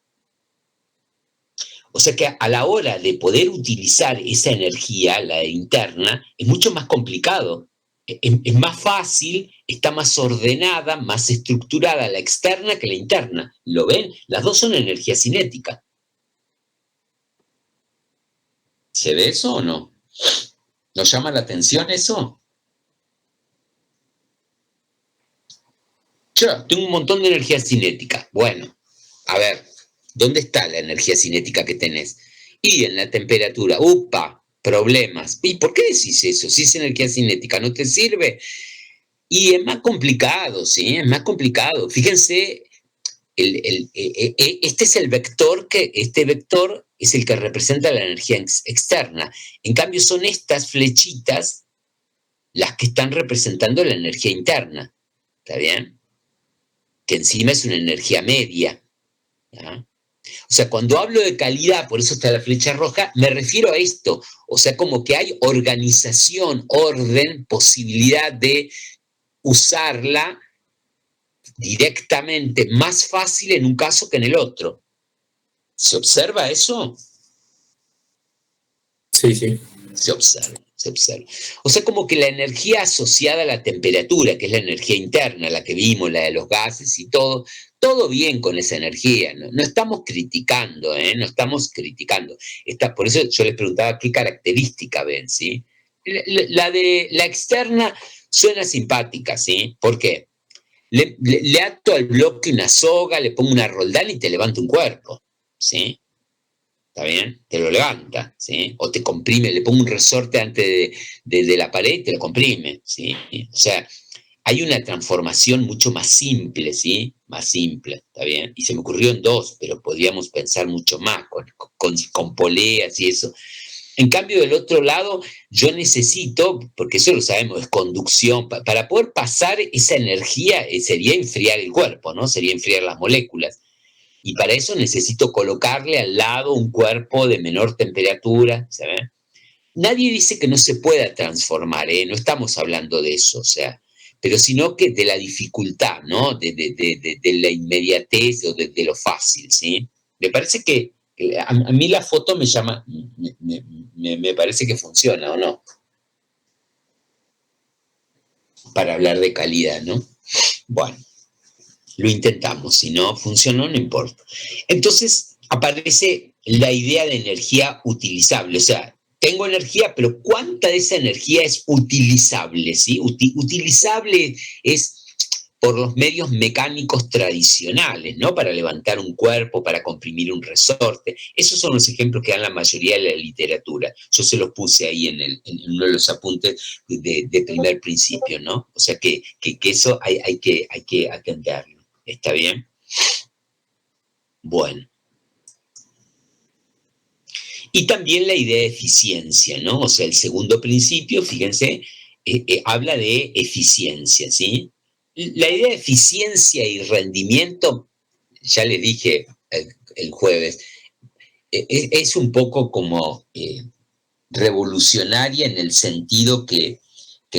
O sea que a la hora de poder utilizar esa energía, la interna, es mucho más complicado. Es más fácil, está más ordenada, más estructurada la externa que la interna. ¿Lo ven? Las dos son energía cinética. ¿Se ve eso o no? ¿Nos llama la atención eso? Yo tengo un montón de energía cinética. Bueno, a ver, ¿dónde está la energía cinética que tenés? Y en la temperatura. ¡Upa! Problemas. ¿Y por qué decís eso? Si es energía cinética, ¿no te sirve? Y es más complicado, ¿sí? Es más complicado. Fíjense, este es el vector este vector es el que representa la energía externa. En cambio, son estas flechitas las que están representando la energía interna. ¿Está bien? Que encima es una energía media. ¿Ya? O sea, cuando hablo de calidad, por eso está la flecha roja, me refiero a esto. O sea, como que hay organización, orden, posibilidad de usarla directamente más fácil en un caso que en el otro. ¿Se observa eso? Sí, sí. Se observa, se observa. O sea, como que la energía asociada a la temperatura, que es la energía interna, la que vimos, la de los gases y todo bien con esa energía. No estamos criticando, no estamos criticando. Por eso yo les preguntaba qué característica ven, ¿sí? La de la externa suena simpática, ¿sí? ¿Por qué? Le ato al bloque una soga, le pongo una roldana y te levanto un cuerpo, ¿sí? ¿Está bien? Te lo levanta, ¿sí? O te comprime, le pongo un resorte antes de la pared y te lo comprime, ¿sí? O sea, hay una transformación mucho más simple, ¿sí? Más simple, ¿está bien? Y se me ocurrió en dos, pero podríamos pensar mucho más, con poleas y eso. En cambio, del otro lado, yo necesito, porque eso lo sabemos, es conducción, para poder pasar esa energía sería enfriar el cuerpo, ¿no? Sería enfriar las moléculas. Y para eso necesito colocarle al lado un cuerpo de menor temperatura, ¿sabe? Nadie dice que no se pueda transformar, ¿eh? No estamos hablando de eso, o sea, pero sino que de la dificultad, ¿no? De la inmediatez o de lo fácil, ¿sí? Me parece que a mí la foto me llama, me parece que funciona, ¿o no? Para hablar de calidad, ¿no? Bueno, lo intentamos, si no funcionó, no importa. Entonces aparece la idea de energía utilizable, o sea, tengo energía, pero ¿cuánta de esa energía es utilizable? ¿Sí? Utilizable es por los medios mecánicos tradicionales, ¿no? Para levantar un cuerpo, para comprimir un resorte. Esos son los ejemplos que dan la mayoría de la literatura. Yo se los puse ahí en uno de los apuntes de primer principio, ¿no? O sea que eso hay que atenderlo. ¿Está bien? Bueno. Y también la idea de eficiencia, ¿no? O sea, el segundo principio, fíjense, habla de eficiencia, ¿sí? La idea de eficiencia y rendimiento, ya les dije el jueves, es un poco como revolucionaria en el sentido que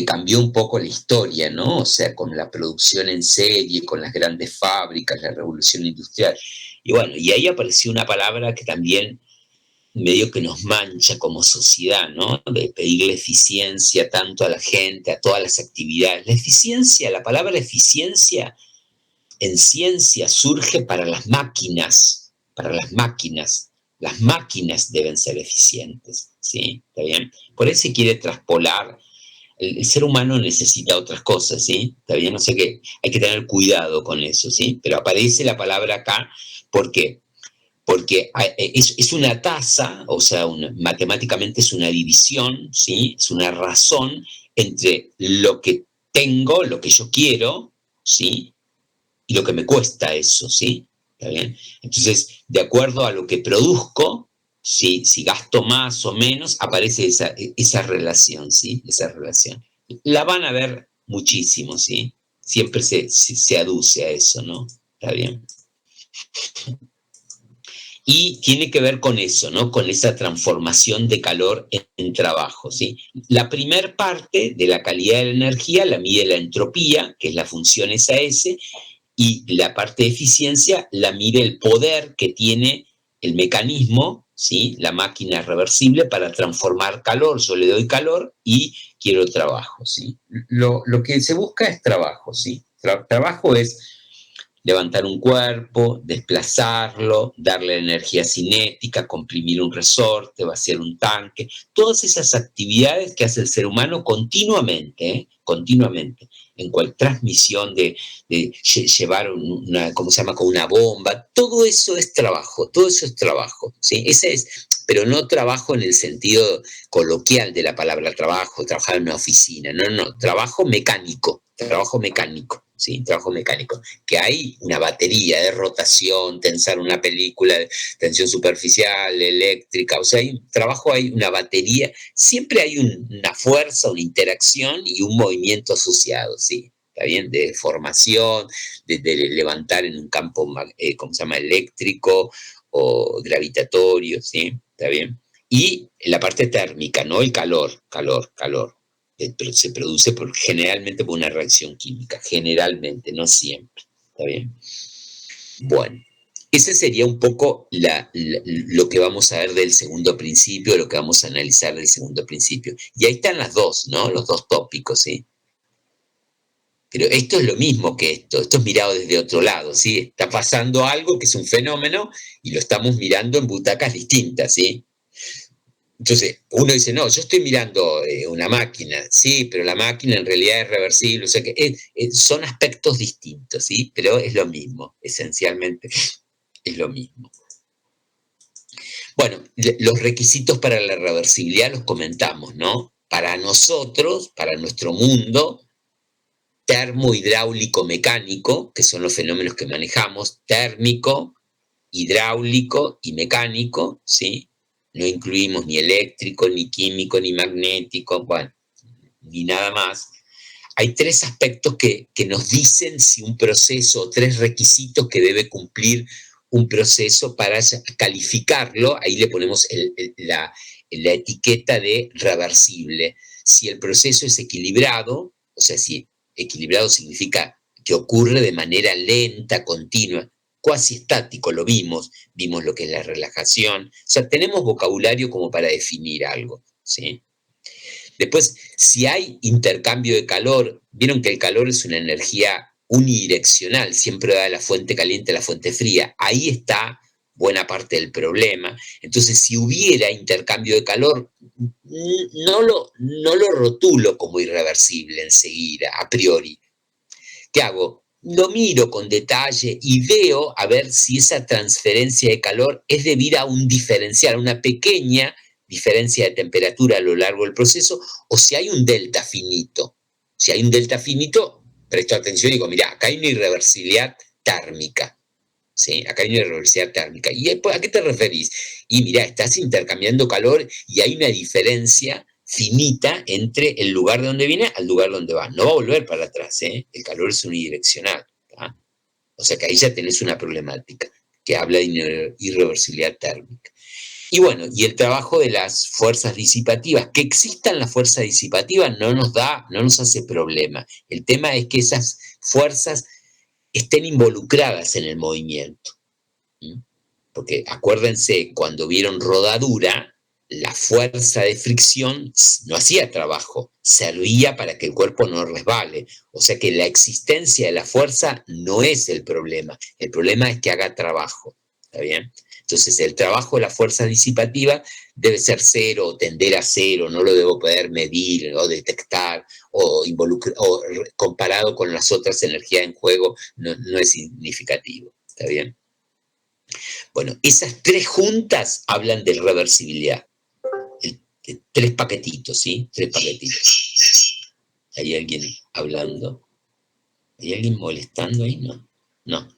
cambió un poco la historia, ¿no? O sea, con la producción en serie, con las grandes fábricas, la revolución industrial. Y bueno, y ahí apareció una palabra que también medio que nos mancha como sociedad, ¿no? De pedirle eficiencia tanto a la gente, a todas las actividades. La eficiencia, la palabra eficiencia en ciencia surge para las máquinas, para las máquinas. Las máquinas deben ser eficientes, ¿sí? ¿Está bien? Por eso se quiere traspolar. El ser humano necesita otras cosas, ¿sí? ¿Está bien? O sea que hay que tener cuidado con eso, ¿sí? Pero aparece la palabra acá, ¿por qué? Porque es una tasa, o sea, matemáticamente es una división, ¿sí? Es una razón entre lo que tengo, lo que yo quiero, ¿sí? Y lo que me cuesta eso, ¿sí? ¿Está bien? Entonces, de acuerdo a lo que produzco, si gasto más o menos, aparece esa relación, ¿sí? Esa relación. La van a ver muchísimo, ¿sí? Siempre se aduce a eso, ¿no? ¿Está bien? Y tiene que ver con eso, ¿no? Con esa transformación de calor en trabajo, ¿sí? La primer parte de la calidad de la energía la mide la entropía, que es la función esa S, y la parte de eficiencia la mide el poder que tiene el mecanismo, ¿sí? La máquina reversible para transformar calor. Yo le doy calor y quiero trabajo, ¿sí? Lo que se busca es trabajo, ¿sí? Trabajo es levantar un cuerpo, desplazarlo, darle energía cinética, comprimir un resorte, vaciar un tanque, todas esas actividades que hace el ser humano continuamente, continuamente, en cual transmisión de llevar una, ¿cómo se llama?, con una bomba, todo eso es trabajo, ¿sí? Ese es, pero no trabajo en el sentido coloquial de la palabra trabajo, trabajar en una oficina, no, trabajo mecánico, ¿sí? Trabajo mecánico, que hay una batería de rotación, tensar una película, tensión superficial, eléctrica, o sea, hay una batería, siempre hay una fuerza, una interacción y un movimiento asociado, ¿sí? ¿Está bien? De formación, de levantar en un campo, ¿cómo se llama?, eléctrico o gravitatorio, ¿sí? ¿Está bien? Y la parte térmica, ¿no? El calor. Pero se produce generalmente por una reacción química, generalmente, no siempre. ¿Está bien? Bueno, ese sería un poco lo que vamos a ver del segundo principio, lo que vamos a analizar del segundo principio. Y ahí están las dos, ¿no? Los dos tópicos, ¿sí? Pero esto es lo mismo que esto es mirado desde otro lado, ¿sí? Está pasando algo que es un fenómeno y lo estamos mirando en butacas distintas, ¿sí? Entonces, uno dice, no, yo estoy mirando una máquina, sí, pero la máquina en realidad es reversible, o sea que son aspectos distintos, ¿sí? Pero es lo mismo, esencialmente es lo mismo. Bueno, los requisitos para la reversibilidad los comentamos, ¿no? Para nosotros, para nuestro mundo, termo, hidráulico, mecánico, que son los fenómenos que manejamos, térmico, hidráulico y mecánico, ¿sí? No incluimos ni eléctrico, ni químico, ni magnético, bueno, ni nada más. Hay tres aspectos que nos dicen si un proceso, tres requisitos que debe cumplir un proceso para calificarlo, ahí le ponemos la etiqueta de reversible. Si el proceso es equilibrado, o sea, si equilibrado significa que ocurre de manera lenta, continua, cuasi estático, lo vimos lo que es la relajación, o sea, tenemos vocabulario como para definir algo, ¿sí? Después, si hay intercambio de calor, vieron que el calor es una energía unidireccional, siempre va de la fuente caliente a la fuente fría, ahí está buena parte del problema. Entonces, si hubiera intercambio de calor, no lo rotulo como irreversible enseguida, a priori. ¿Qué hago? Lo miro con detalle y veo a ver si esa transferencia de calor es debida a un diferencial, a una pequeña diferencia de temperatura a lo largo del proceso, o si hay un delta finito. Si hay un delta finito, presto atención y digo, mira, acá hay una irreversibilidad térmica. ¿Sí? Acá hay una irreversibilidad térmica. ¿Y a qué te referís? Y mira, estás intercambiando calor y hay una diferencia finita entre el lugar de donde viene al lugar donde va. No va a volver para atrás, ¿eh? El calor es unidireccional. ¿Tá? O sea que ahí ya tenés una problemática que habla de irreversibilidad térmica. Y bueno, y el trabajo de las fuerzas disipativas. Que existan las fuerzas disipativas no nos hace problema. El tema es que esas fuerzas estén involucradas en el movimiento. Porque acuérdense, cuando vieron rodadura, la fuerza de fricción no hacía trabajo, servía para que el cuerpo no resbale. O sea que la existencia de la fuerza no es el problema es que haga trabajo. ¿Está bien? Entonces el trabajo de la fuerza disipativa debe ser cero o tender a cero, no lo debo poder medir o detectar o comparado con las otras energías en juego no es significativo. ¿Está bien? Bueno, esas tres juntas hablan de reversibilidad. Tres paquetitos, ¿sí? Tres paquetitos. ¿Hay alguien hablando? ¿Hay alguien molestando ahí? No. No.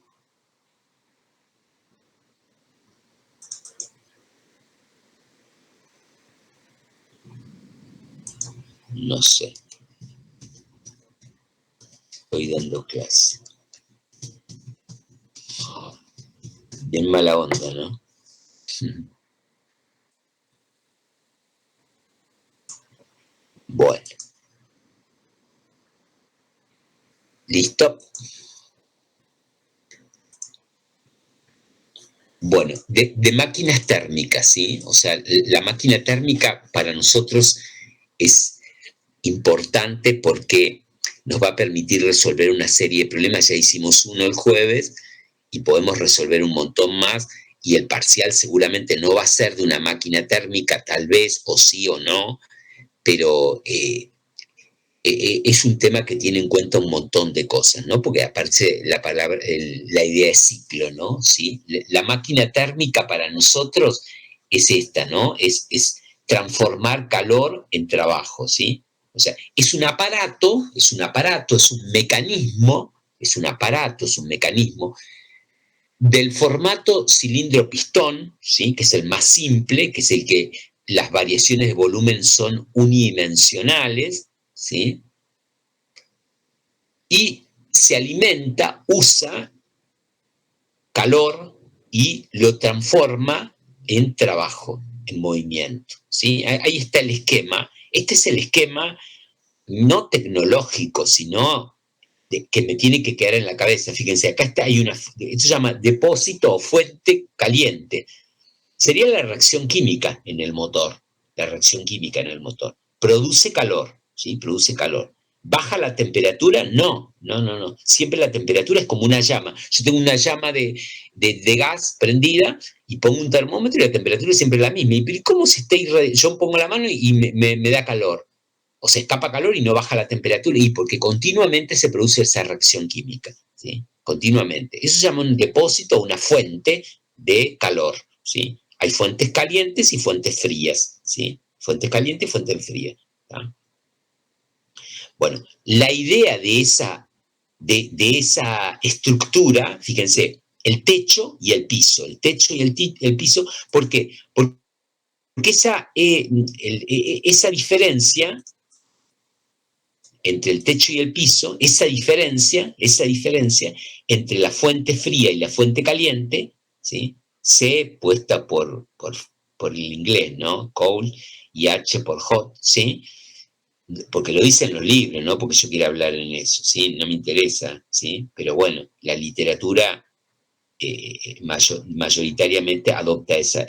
No sé. Estoy dando clase. Bien mala onda, ¿no? Bueno. ¿Listo? Bueno, de máquinas térmicas, ¿sí? O sea, la máquina térmica para nosotros es importante porque nos va a permitir resolver una serie de problemas. Ya hicimos uno el jueves y podemos resolver un montón más, y el parcial seguramente no va a ser de una máquina térmica, tal vez, o sí o no, pero es un tema que tiene en cuenta un montón de cosas, ¿no? Porque aparece la palabra, la idea de ciclo, ¿no? ¿Sí? La máquina térmica para nosotros es esta, ¿no? Es transformar calor en trabajo, ¿sí? O sea, es un aparato, es un mecanismo, es un aparato, es un mecanismo del formato cilindro-pistón, ¿sí? Que es el más simple, que es el que las variaciones de volumen son unidimensionales, ¿sí? Y se alimenta, usa calor y lo transforma en trabajo, en movimiento, ¿sí? Ahí está el esquema. Este es el esquema no tecnológico, sino que me tiene que quedar en la cabeza. Fíjense, acá está, esto se llama depósito o fuente caliente. Sería la reacción química en el motor. La reacción química en el motor. Produce calor, ¿sí? Produce calor. ¿Baja la temperatura? No. Siempre la temperatura es como una llama. Yo tengo una llama de gas prendida y pongo un termómetro y la temperatura es siempre la misma. ¿Y cómo se está irradiando? Yo pongo la mano y me da calor. O se escapa calor y no baja la temperatura. Y porque continuamente se produce esa reacción química, ¿sí? Continuamente. Eso se llama un depósito, una fuente de calor, ¿sí? Hay fuentes calientes y fuentes frías, ¿sí? Fuentes calientes y fuentes frías. ¿Tá? Bueno, la idea de esa estructura, fíjense, el techo y el piso, el piso, ¿por qué? Porque esa diferencia entre el techo y el piso, esa diferencia entre la fuente fría y la fuente caliente, ¿sí? C puesta por el inglés, ¿no? Cold, y H por hot, ¿sí? Porque lo dicen los libros, no porque yo quiera hablar en eso, ¿sí? No me interesa, ¿sí? Pero bueno, la literatura mayoritariamente adopta esa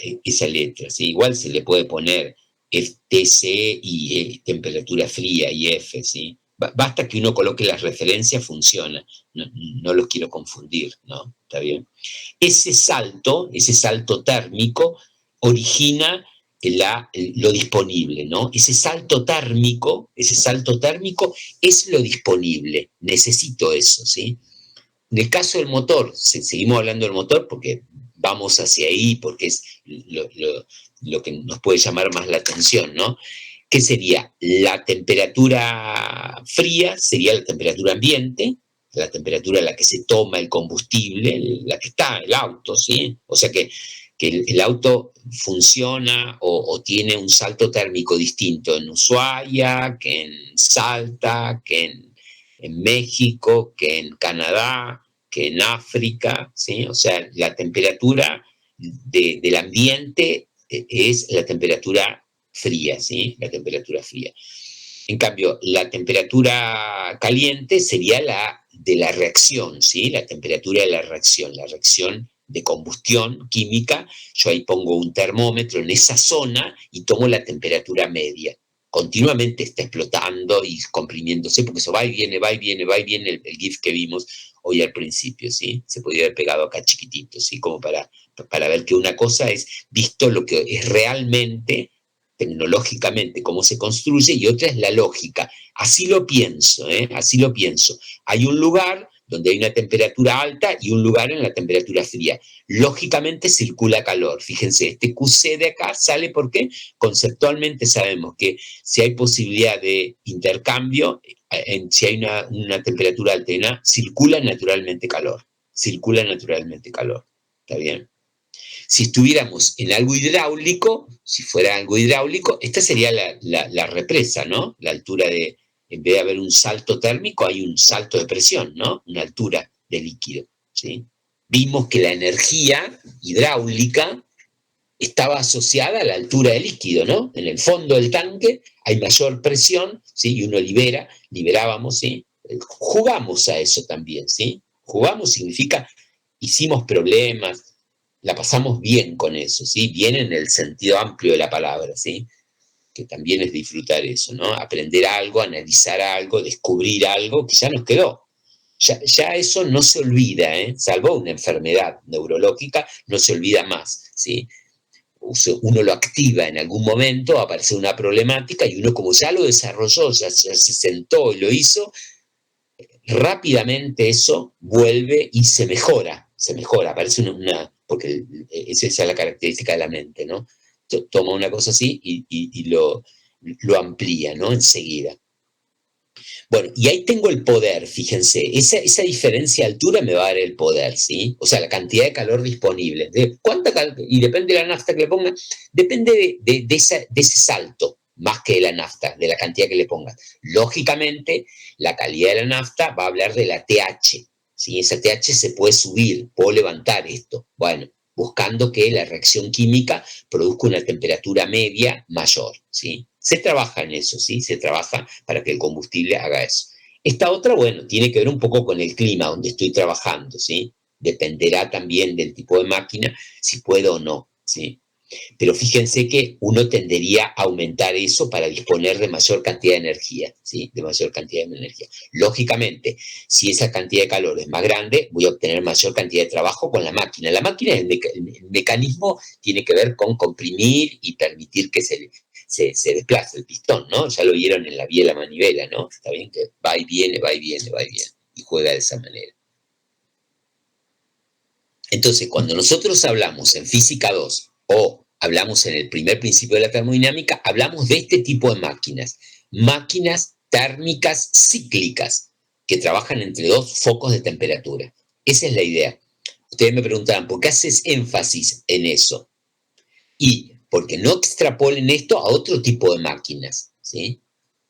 letra, ¿sí? Igual se le puede poner TC y temperatura fría y F, ¿sí? Basta que uno coloque las referencias, funciona. No los quiero confundir, ¿no? ¿Está bien? Ese salto térmico, origina lo disponible, ¿no? Ese salto térmico es lo disponible. Necesito eso, ¿sí? En el caso del motor, seguimos hablando del motor porque vamos hacia ahí, porque es lo que nos puede llamar más la atención, ¿no? ¿Qué sería? La temperatura fría sería la temperatura ambiente, la temperatura a la que se toma el combustible, la que está el auto, ¿sí? O sea que el auto funciona o tiene un salto térmico distinto en Ushuaia, que en Salta, que en México, que en Canadá, que en África, ¿sí? O sea, la temperatura del ambiente es la temperatura fría, ¿sí? La temperatura fría. En cambio, la temperatura caliente sería la de la reacción, ¿sí? La temperatura de la reacción de combustión química. Yo ahí pongo un termómetro en esa zona y tomo la temperatura media. Continuamente está explotando y comprimiéndose, porque eso va y viene, el GIF que vimos hoy al principio, ¿sí? Se podría haber pegado acá chiquitito, ¿sí? Como para ver que una cosa es visto lo que es realmente tecnológicamente cómo se construye, y otra es la lógica. Así lo pienso, ¿eh? Así lo pienso. Hay un lugar donde hay una temperatura alta y un lugar en la temperatura fría. Lógicamente circula calor. Fíjense, este QC de acá sale porque conceptualmente sabemos que si hay posibilidad de intercambio, si hay una temperatura alta, circula naturalmente calor. Circula naturalmente calor. ¿Está bien? Si estuviéramos en algo hidráulico, si fuera algo hidráulico, esta sería la represa, ¿no? La altura de, en vez de haber un salto térmico, hay un salto de presión, ¿no? Una altura de líquido, ¿sí? Vimos que la energía hidráulica estaba asociada a la altura del líquido, ¿no? En el fondo del tanque hay mayor presión, ¿sí? Y uno liberábamos, ¿sí? Jugamos a eso también, ¿sí? Jugamos significa hicimos problemas, la pasamos bien con eso, ¿sí? Bien en el sentido amplio de la palabra, ¿sí? Que también es disfrutar eso, ¿no? Aprender algo, analizar algo, descubrir algo que ya nos quedó. Ya eso no se olvida, ¿eh? Salvo una enfermedad neurológica, no se olvida más, ¿sí? Uno lo activa en algún momento, aparece una problemática y uno como ya lo desarrolló, ya se sentó y lo hizo, rápidamente eso vuelve y se mejora, aparece porque esa es la característica de la mente, ¿no? Toma una cosa así y lo amplía, ¿no? Enseguida. Bueno, y ahí tengo el poder, fíjense, esa diferencia de altura me va a dar el poder, ¿sí? O sea, la cantidad de calor disponible. Y depende de la nafta que le ponga, depende de ese salto, más que de la nafta, de la cantidad que le pongas. Lógicamente, la calidad de la nafta va a hablar de la TH, ¿sí? Esa TH se puede subir, puedo levantar esto. Bueno, buscando que la reacción química produzca una temperatura media mayor, ¿sí? Se trabaja en eso, ¿sí? Se trabaja para que el combustible haga eso. Esta otra, bueno, tiene que ver un poco con el clima donde estoy trabajando, ¿sí? Dependerá también del tipo de máquina, si puedo o no, ¿sí? Pero fíjense que uno tendería a aumentar eso para disponer de mayor cantidad de energía, ¿sí? De mayor cantidad de energía. Lógicamente, si esa cantidad de calor es más grande, voy a obtener mayor cantidad de trabajo con la máquina. La máquina, el mecanismo tiene que ver con comprimir y permitir que se desplace el pistón, ¿no? Ya lo vieron en la vía de la manivela, ¿no? Está bien que va y viene, va y viene, va y viene, y juega de esa manera. Entonces, cuando nosotros hablamos en física 2 o hablamos en el primer principio de la termodinámica, hablamos de este tipo de máquinas térmicas cíclicas que trabajan entre dos focos de temperatura. Esa es la idea. Ustedes me preguntarán, ¿por qué haces énfasis en eso? Y porque no extrapolen esto a otro tipo de máquinas, ¿sí?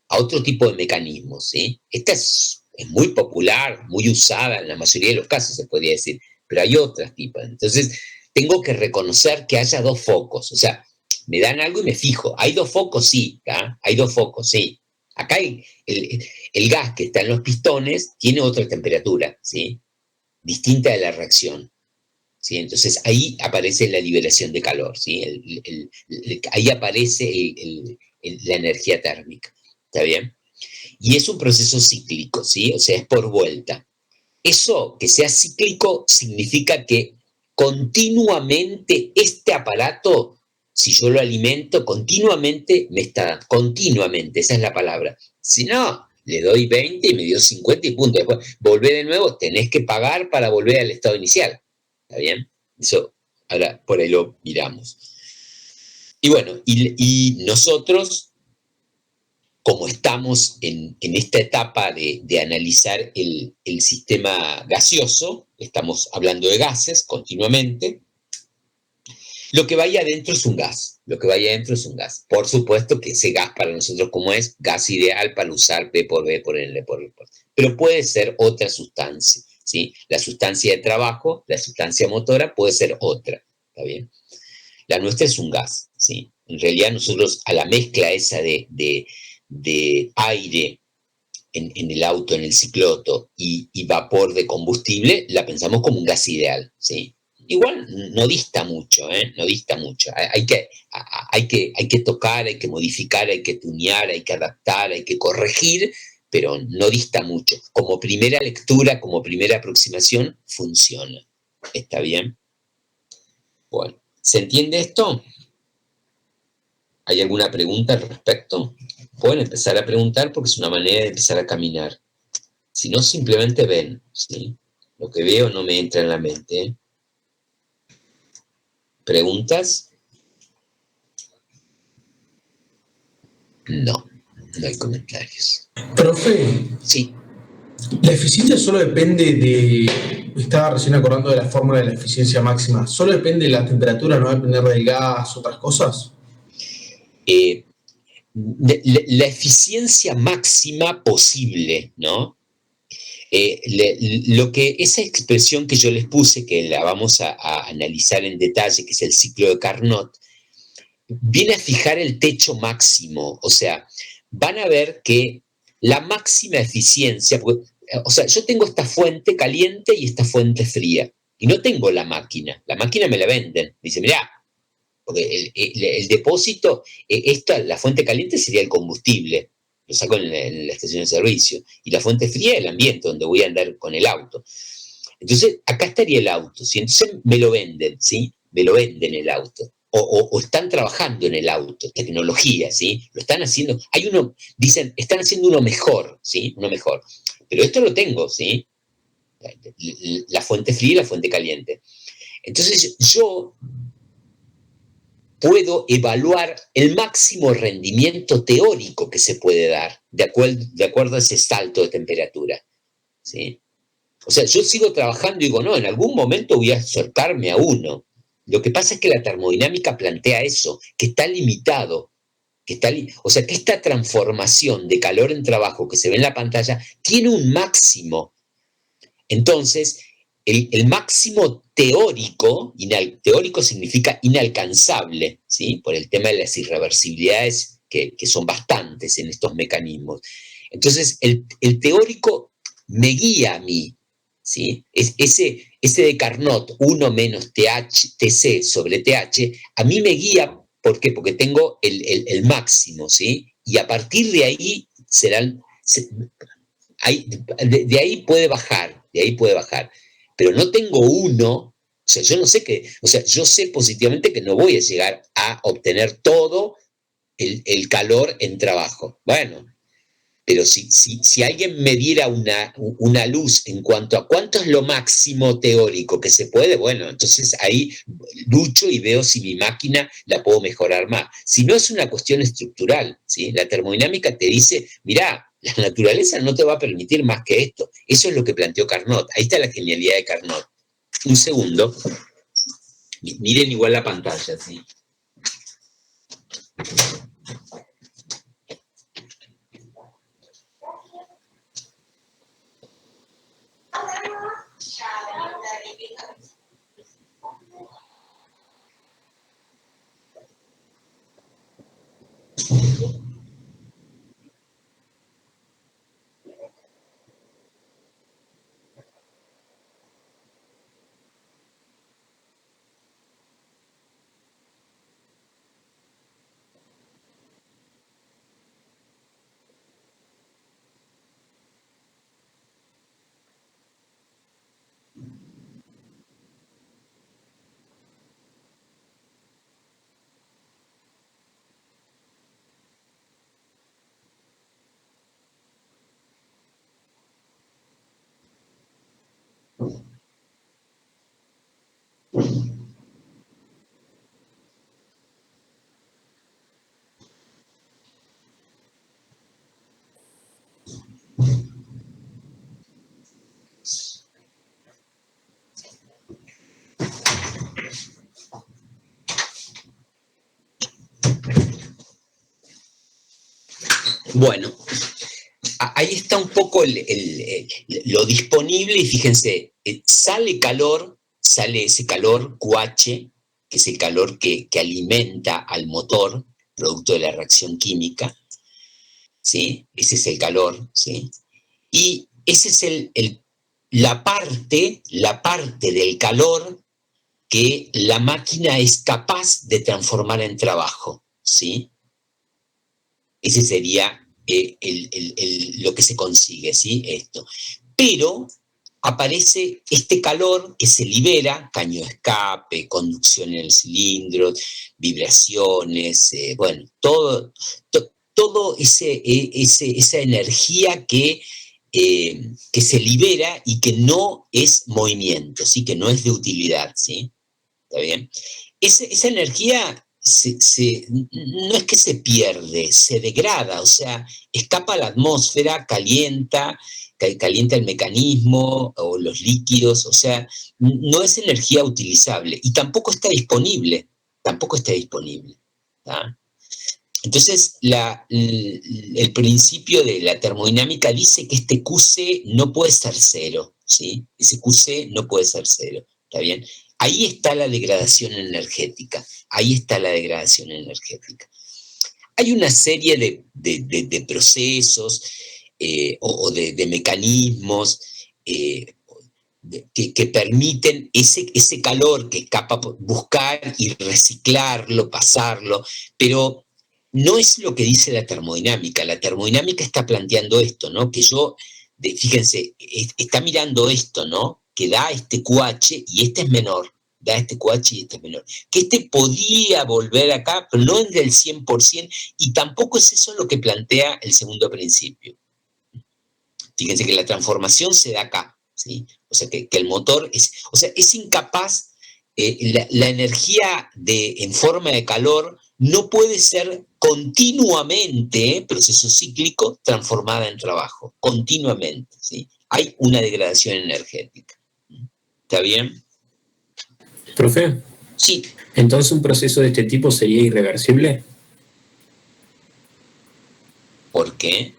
A otro tipo de mecanismos, ¿sí? Esta es muy popular, muy usada en la mayoría de los casos, se podría decir, pero hay otras tipos. Entonces, tengo que reconocer que haya dos focos, o sea, me dan algo y me fijo, ¿hay dos focos? Sí, ¿tá? Hay dos focos, sí. Acá el gas que está en los pistones tiene otra temperatura, ¿sí? Distinta de la reacción. ¿Sí? Entonces ahí aparece la liberación de calor, ¿sí? Ahí aparece la energía térmica, ¿está bien? Y es un proceso cíclico, ¿sí? O sea, es por vuelta. Eso, que sea cíclico, significa que continuamente este aparato, si yo lo alimento, continuamente me está, continuamente, esa es la palabra. Si no, le doy 20 y me dio 50 y punto. Después volvé de nuevo, tenés que pagar para volver al estado inicial. ¿Está bien? Eso, ahora por ahí lo miramos. Y bueno, y nosotros, como estamos en esta etapa de analizar el sistema gaseoso, estamos hablando de gases continuamente, lo que vaya adentro es un gas, lo que vaya adentro es un gas. Por supuesto que ese gas para nosotros, como es, gas ideal para usar P por B por N por L por... Pero puede ser otra sustancia, ¿sí? La sustancia de trabajo, la sustancia motora puede ser otra, ¿está bien? La nuestra es un gas, ¿sí? En realidad nosotros a la mezcla esa de aire en el auto, en el cicloto, y vapor de combustible, la pensamos como un gas ideal, ¿sí? Igual no dista mucho, ¿eh? No dista mucho. Hay que tocar, hay que modificar, hay que tunear, hay que adaptar, hay que corregir, pero no dista mucho. Como primera lectura, como primera aproximación, funciona. ¿Está bien? Bueno, ¿se entiende esto? ¿Hay alguna pregunta al respecto? Pueden empezar a preguntar porque es una manera de empezar a caminar. Si no, simplemente ven, ¿sí? Lo que veo no me entra en la mente, ¿eh? ¿Preguntas? No, no hay comentarios. Profe, Sí. ¿la eficiencia solo depende me estaba recién acordando de la fórmula de la eficiencia máxima. ¿Solo depende de la temperatura, no va a depender del gas, otras cosas? La eficiencia máxima posible, ¿no? Esa expresión que yo les puse, que la vamos a analizar en detalle, que es el ciclo de Carnot, viene a fijar el techo máximo. O sea, van a ver que la máxima eficiencia, o sea, yo tengo esta fuente caliente y esta fuente fría, y no tengo la máquina me la venden. Dice, mirá, porque el depósito, la fuente caliente sería el combustible, lo saco en la estación de servicio, y la fuente fría es el ambiente donde voy a andar con el auto. Entonces, acá estaría el auto, ¿sí? Entonces me lo venden, ¿sí? Me lo venden el auto. O están trabajando en el auto, tecnología, ¿sí? Lo están haciendo, dicen, están haciendo uno mejor, ¿sí? Uno mejor. Pero esto lo tengo, ¿sí? La fuente fría y la fuente caliente. Entonces, yo puedo evaluar el máximo rendimiento teórico que se puede dar de acuerdo a ese salto de temperatura, ¿sí? O sea, yo sigo trabajando y digo, no, en algún momento voy a acercarme a 1. Lo que pasa es que la termodinámica plantea eso, que está limitado, o sea, que esta transformación de calor en trabajo que se ve en la pantalla tiene un máximo. Entonces, el máximo teórico, teórico significa inalcanzable, ¿sí? Por el tema de las irreversibilidades que son bastantes en estos mecanismos. Entonces, el teórico me guía a mí, ¿sí? Ese de Carnot, 1 menos TC sobre TH, a mí me guía, ¿por qué? Porque tengo el máximo, ¿sí? Y a partir de ahí de ahí puede bajar, pero no tengo 1, o sea, yo no sé o sea, yo sé positivamente que no voy a llegar a obtener todo el calor en trabajo. Bueno, pero si alguien me diera una luz en cuanto a cuánto es lo máximo teórico que se puede, bueno, entonces ahí lucho y veo si mi máquina la puedo mejorar más. Si no, es una cuestión estructural, ¿sí? La termodinámica te dice, mirá, la naturaleza no te va a permitir más que esto. Eso es lo que planteó Carnot. Ahí está la genialidad de Carnot. Un segundo. Miren igual la pantalla, ¿sí? Bueno, ahí está un poco lo disponible y fíjense, sale ese calor QH, que es el calor que alimenta al motor, producto de la reacción química, ¿sí? Ese es el calor, ¿sí? Y ese es la parte del calor que la máquina es capaz de transformar en trabajo, ¿sí? Ese sería lo que se consigue, ¿sí? Esto. Pero aparece este calor que se libera, caño de escape, conducción en el cilindro, vibraciones, bueno, todo esa energía que se libera y que no es movimiento, ¿sí? Que no es de utilidad, ¿sí? ¿Está bien? Esa energía no es que se pierde, se degrada, o sea, escapa a la atmósfera, calienta el mecanismo o los líquidos, o sea, no es energía utilizable y tampoco está disponible, ¿tá? Entonces, el principio de la termodinámica dice que este QC no puede ser cero, ¿sí? Ese QC no puede ser cero, ¿está bien? Ahí está la degradación energética, Hay una serie de procesos o de mecanismos que permiten ese calor que escapa, buscar y reciclarlo, pasarlo, pero no es lo que dice la termodinámica. La termodinámica está planteando esto, ¿no? Fíjense, está mirando esto, ¿no? Que da este QH y este es menor, da este QH y este es menor. Que este podía volver acá, pero no es del 100%, y tampoco es eso lo que plantea el segundo principio. Fíjense que la transformación se da acá, ¿sí? O sea, que el motor es incapaz, la energía en forma de calor no puede ser continuamente, proceso cíclico, transformada en trabajo, continuamente, ¿sí? Hay una degradación energética. ¿Está bien? Profe. Sí. Entonces, ¿un proceso de este tipo sería irreversible? ¿Por qué?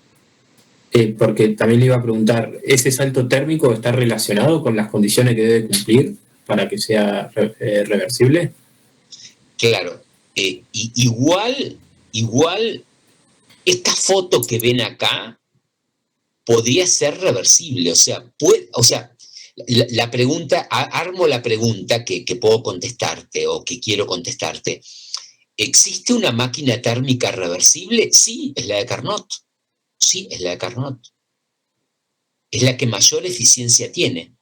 Porque también le iba a preguntar, ¿ese salto térmico está relacionado con las condiciones que debe cumplir para que sea reversible? Claro. Igual, esta foto que ven acá podría ser reversible. O sea, la pregunta, armo la pregunta que puedo contestarte o que quiero contestarte. ¿Existe una máquina térmica reversible? Sí, es la de Carnot. Sí, es la de Carnot. Es la que mayor eficiencia tiene.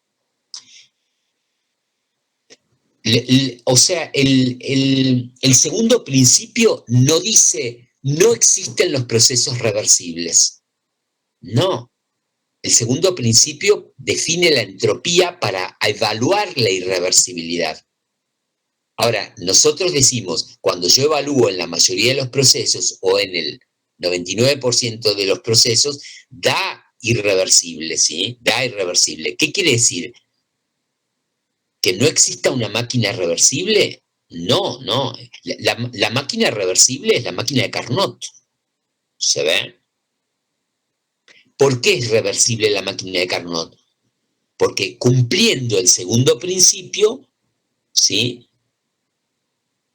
O sea, el segundo principio no dice, no existen los procesos reversibles. No. El segundo principio define la entropía para evaluar la irreversibilidad. Ahora, nosotros decimos, cuando yo evalúo en la mayoría de los procesos o en el 99% de los procesos, da irreversible, ¿sí? Da irreversible. ¿Qué quiere decir? ¿Que no exista una máquina reversible? No. La máquina reversible es la máquina de Carnot. ¿Se ve? ¿Por qué es reversible la máquina de Carnot? Porque cumpliendo el segundo principio, ¿sí?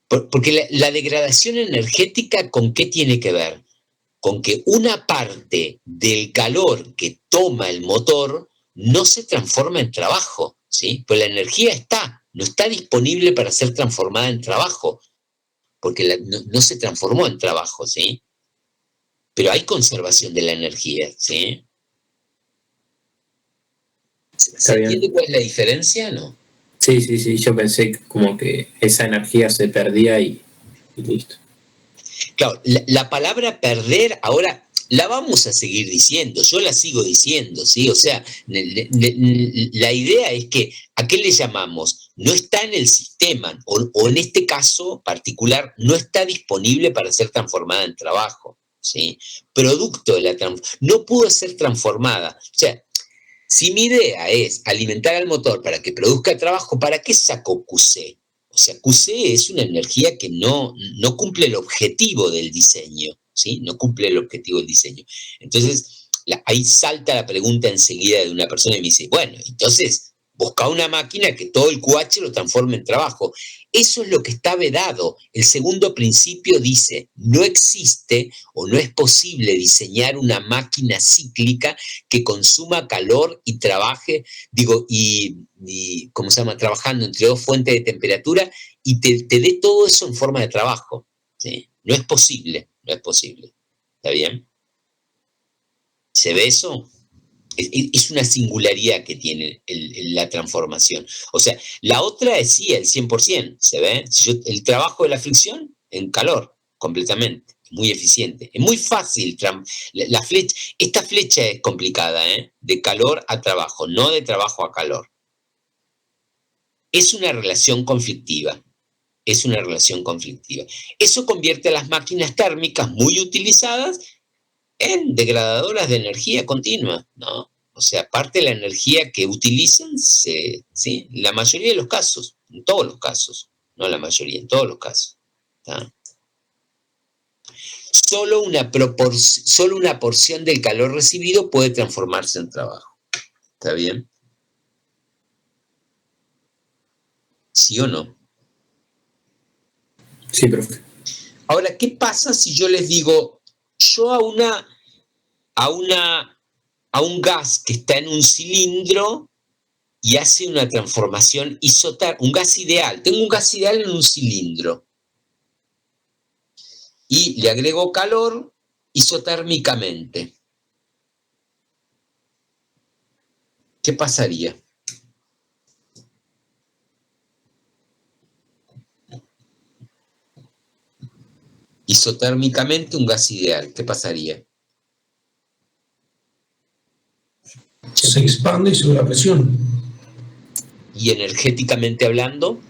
Porque la degradación energética, ¿con qué tiene que ver? Con que una parte del calor que toma el motor no se transforma en trabajo, ¿sí? Pues la energía no está disponible para ser transformada en trabajo, porque no se transformó en trabajo, ¿sí? Pero hay conservación de la energía, ¿sí? ¿Se entiende cuál es la diferencia, no? Sí, yo pensé como que esa energía se perdía y listo. Claro, la palabra perder ahora la vamos a seguir diciendo, yo la sigo diciendo, ¿sí? O sea, la idea es que, ¿a qué le llamamos? No está en el sistema, o en este caso particular, no está disponible para ser transformada en trabajo, ¿sí? Producto de la transformación, no pudo ser transformada. O sea, si mi idea es alimentar al motor para que produzca trabajo, ¿para qué saco QC? O sea, QC es una energía que no cumple el objetivo del diseño, ¿sí? No cumple el objetivo del diseño. Entonces, ahí salta la pregunta enseguida de una persona y me dice, bueno, entonces, busca una máquina que todo el QH lo transforme en trabajo. Eso es lo que está vedado. El segundo principio dice, no existe o no es posible diseñar una máquina cíclica que consuma calor y trabaje, ¿cómo se llama? Trabajando entre dos fuentes de temperatura y te dé todo eso en forma de trabajo, ¿sí? No es posible. ¿Está bien? ¿Se ve eso? Es una singularidad que tiene la transformación. O sea, la otra es sí, el 100%, ¿se ve? El trabajo de la fricción en calor, completamente, muy eficiente. Es muy fácil, esta flecha es complicada, ¿eh? De calor a trabajo, no de trabajo a calor. Es una relación conflictiva, Es una relación conflictiva. Eso convierte a las máquinas térmicas muy utilizadas en degradadoras de energía continua, ¿no? O sea, parte de la energía que utilizan, ¿sí? La mayoría de los casos, en todos los casos, no la mayoría, en todos los casos. ¿Tá? Solo una porción del calor recibido puede transformarse en trabajo. ¿Está bien? ¿Sí o no? Sí, profe. Ahora, ¿qué pasa si yo les digo, yo a un gas que está en un cilindro y hace una transformación isotérmica, un gas ideal, tengo un gas ideal en un cilindro y le agrego calor isotérmicamente? ¿Qué pasaría? Isotérmicamente un gas ideal, ¿qué pasaría? Se expande y sube la presión. Y energéticamente hablando,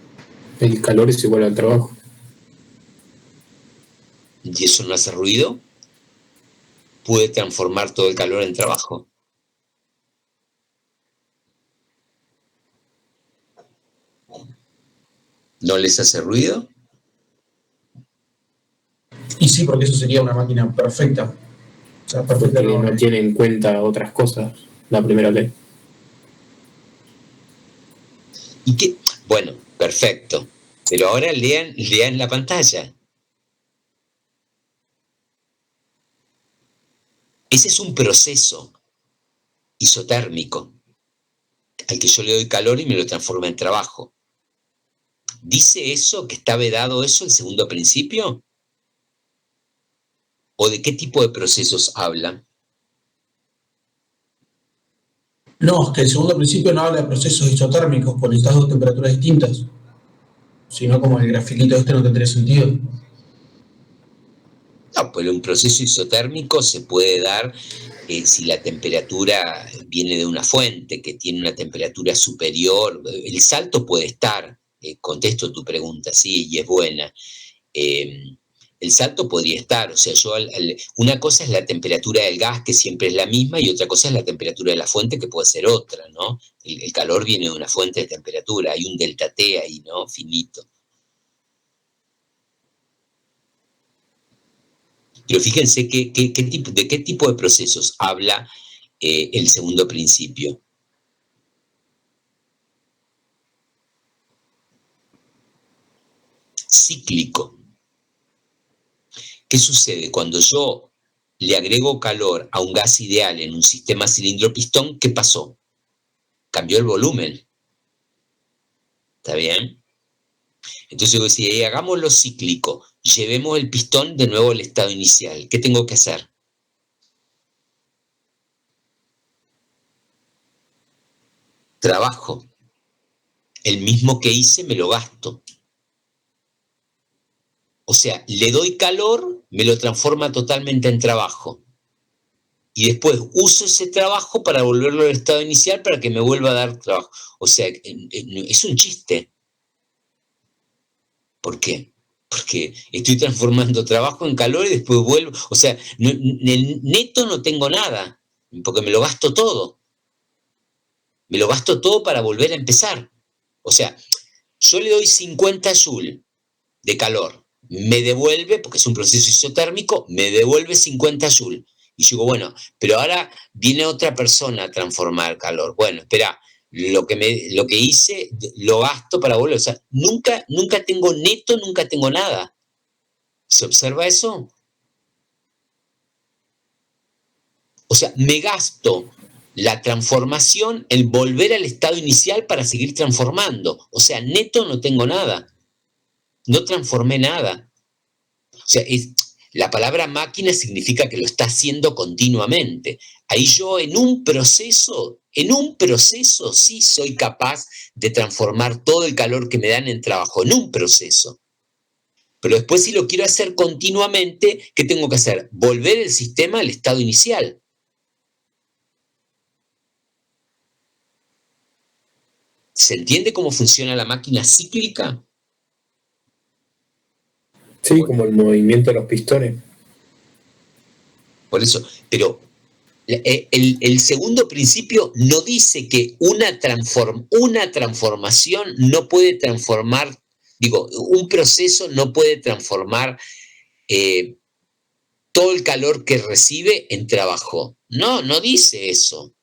El calor es igual al trabajo. y eso no hace ruido, puede transformar todo el calor en trabajo. ¿No les hace ruido? Y sí, porque eso sería una máquina perfecta. O sea, perfecta Porque no tiene en cuenta otras cosas, la primera ley. ¿Y qué? Bueno, perfecto. Pero ahora lean la pantalla. Ese es un proceso isotérmico al que yo le doy calor y me lo transforma en trabajo. ¿Dice eso, que está vedado eso, el segundo principio? ¿O de qué tipo de procesos habla? No, es que el segundo principio no habla de procesos isotérmicos con estas dos temperaturas distintas, sino como el grafiquito este no tendría sentido. No, pues un proceso isotérmico se puede dar si la temperatura viene de una fuente que tiene una temperatura superior. El salto puede estar, contesto tu pregunta, sí, y es buena. El salto podría estar, o sea, una cosa es la temperatura del gas, que siempre es la misma, y otra cosa es la temperatura de la fuente, que puede ser otra, ¿no? El calor viene de una fuente de temperatura, hay un delta T ahí, ¿no? Finito. Pero fíjense de qué tipo de procesos habla el segundo principio. Cíclico. ¿Qué sucede? Cuando yo le agrego calor a un gas ideal en un sistema cilindro-pistón, ¿qué pasó? Cambió el volumen. ¿Está bien? Entonces yo decía, hagámoslo cíclico, llevemos el pistón de nuevo al estado inicial. ¿Qué tengo que hacer? Trabajo. El mismo que hice me lo gasto. O sea, le doy calor, me lo transforma totalmente en trabajo. Y después uso ese trabajo para volverlo al estado inicial para que me vuelva a dar trabajo. O sea, es un chiste. ¿Por qué? Porque estoy transformando trabajo en calor y después vuelvo. O sea, en neto no tengo nada, porque me lo gasto todo. Me lo gasto todo para volver a empezar. O sea, yo le doy 50 joule de calor, me devuelve, porque es un proceso isotérmico, me devuelve 50 joule. Y yo digo, bueno, pero ahora viene otra persona a transformar calor. Bueno, espera, lo que hice lo gasto para volver. O sea, nunca tengo neto, nunca tengo nada. ¿Se observa eso? O sea, me gasto la transformación, el volver al estado inicial para seguir transformando. O sea, neto no tengo nada. No transformé nada. O sea, la palabra máquina significa que lo está haciendo continuamente. Ahí yo en un proceso sí soy capaz de transformar todo el calor que me dan en trabajo, en un proceso. Pero después si lo quiero hacer continuamente, ¿qué tengo que hacer? Volver el sistema al estado inicial. ¿Se entiende cómo funciona la máquina cíclica? Sí, como el movimiento de los pistones. Por eso, pero el segundo principio no dice que una transformación no puede transformar, un proceso no puede transformar todo el calor que recibe en trabajo. No, no dice eso.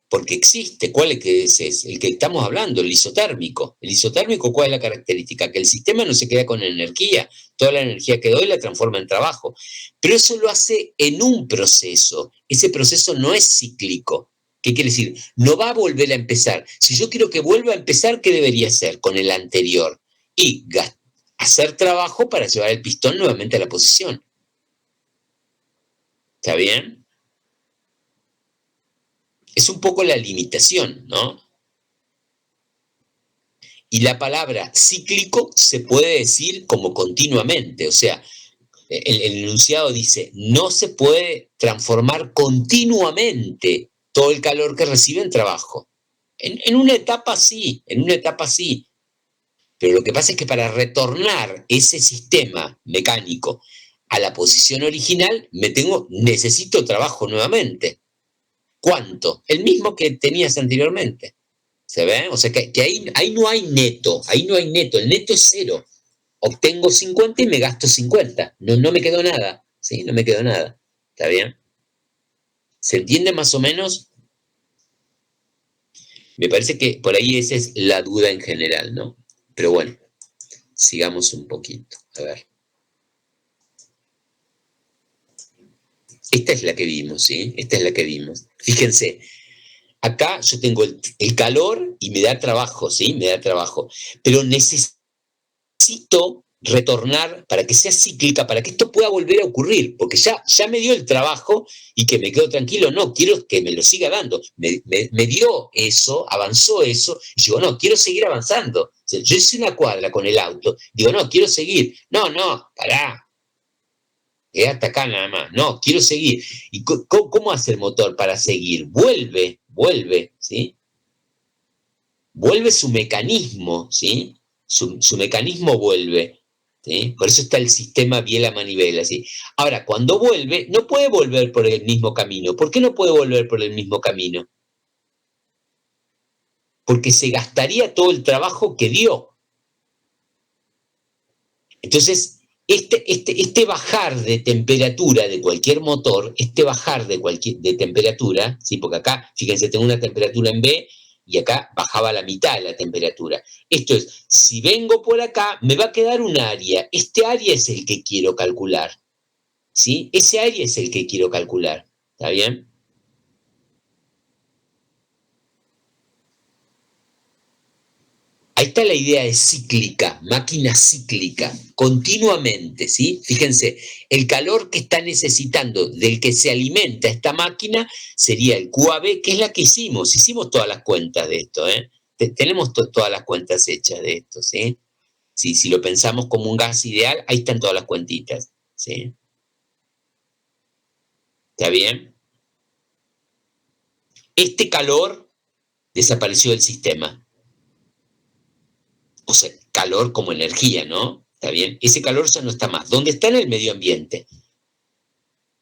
Porque existe. ¿Cuál es que es? El que estamos hablando, el isotérmico. El isotérmico, ¿cuál es la característica? Que el sistema no se queda con energía. Toda la energía que doy la transforma en trabajo. Pero eso lo hace en un proceso. Ese proceso no es cíclico. ¿Qué quiere decir? No va a volver a empezar. Si yo quiero que vuelva a empezar, ¿qué debería hacer con el anterior? Y hacer trabajo para llevar el pistón nuevamente a la posición. ¿Está bien? Es un poco la limitación, ¿no? Y la palabra cíclico se puede decir como continuamente, o sea, el enunciado dice, no se puede transformar continuamente todo el calor que recibe en trabajo. En una etapa sí, pero lo que pasa es que para retornar ese sistema mecánico a la posición original, necesito trabajo nuevamente. ¿Cuánto? El mismo que tenías anteriormente. ¿Se ve? O sea que ahí no hay neto, el neto es 0. Obtengo 50 y me gasto 50. No me quedó nada, ¿sí? No me quedó nada. ¿Está bien? ¿Se entiende más o menos? Me parece que por ahí esa es la duda en general, ¿no? Pero bueno, sigamos un poquito. A ver. Esta es la que vimos, ¿sí? Esta es la que vimos. Fíjense, acá yo tengo el calor y me da trabajo, ¿sí? Me da trabajo. Pero necesito retornar para que sea cíclica, para que esto pueda volver a ocurrir, porque ya me dio el trabajo y que me quedo tranquilo. No, quiero que me lo siga dando. Me dio eso, avanzó eso, y digo, no, quiero seguir avanzando. O sea, yo hice una cuadra con el auto, digo, no, quiero seguir. No, pará. Hasta acá nada más. No, quiero seguir. ¿Y cómo hace el motor para seguir? Vuelve, ¿sí? Vuelve su mecanismo, ¿sí? Su mecanismo vuelve, ¿sí? Por eso está el sistema biela-manivela, ¿sí? Ahora, cuando vuelve, no puede volver por el mismo camino. ¿Por qué no puede volver por el mismo camino? Porque se gastaría todo el trabajo que dio. Entonces, este bajar de temperatura de cualquier motor, de temperatura, ¿sí? Porque acá, fíjense, tengo una temperatura en B y acá bajaba la mitad de la temperatura. Esto es, si vengo por acá, me va a quedar un área. Este área es el que quiero calcular, ¿sí? Ese área es el que quiero calcular, ¿está bien? Ahí está la idea de cíclica, máquina cíclica, continuamente, ¿sí? Fíjense, el calor que está necesitando, del que se alimenta esta máquina, sería el QAB, que es la que hicimos todas las cuentas de esto, ¿eh? Tenemos todas las cuentas hechas de esto, ¿sí? Si lo pensamos como un gas ideal, ahí están todas las cuentitas, ¿sí? ¿Está bien? Este calor desapareció del sistema. O sea, calor como energía, ¿no? ¿Está bien? Ese calor ya no está más. ¿Dónde está? En el medio ambiente.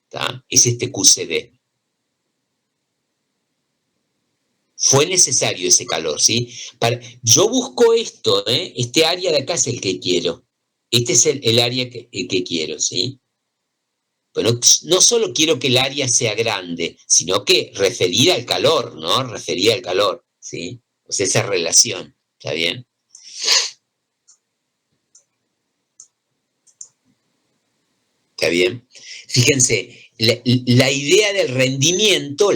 ¿Está? Es este QCD. Fue necesario ese calor, ¿sí? Yo busco esto, ¿eh? Este área de acá es el que quiero. Este es el área que quiero, ¿sí? Pero no solo quiero que el área sea grande, sino que referida al calor, ¿no? Referida al calor, ¿sí? O sea, esa relación, ¿está bien? ¿Está bien? Fíjense, la idea del rendimiento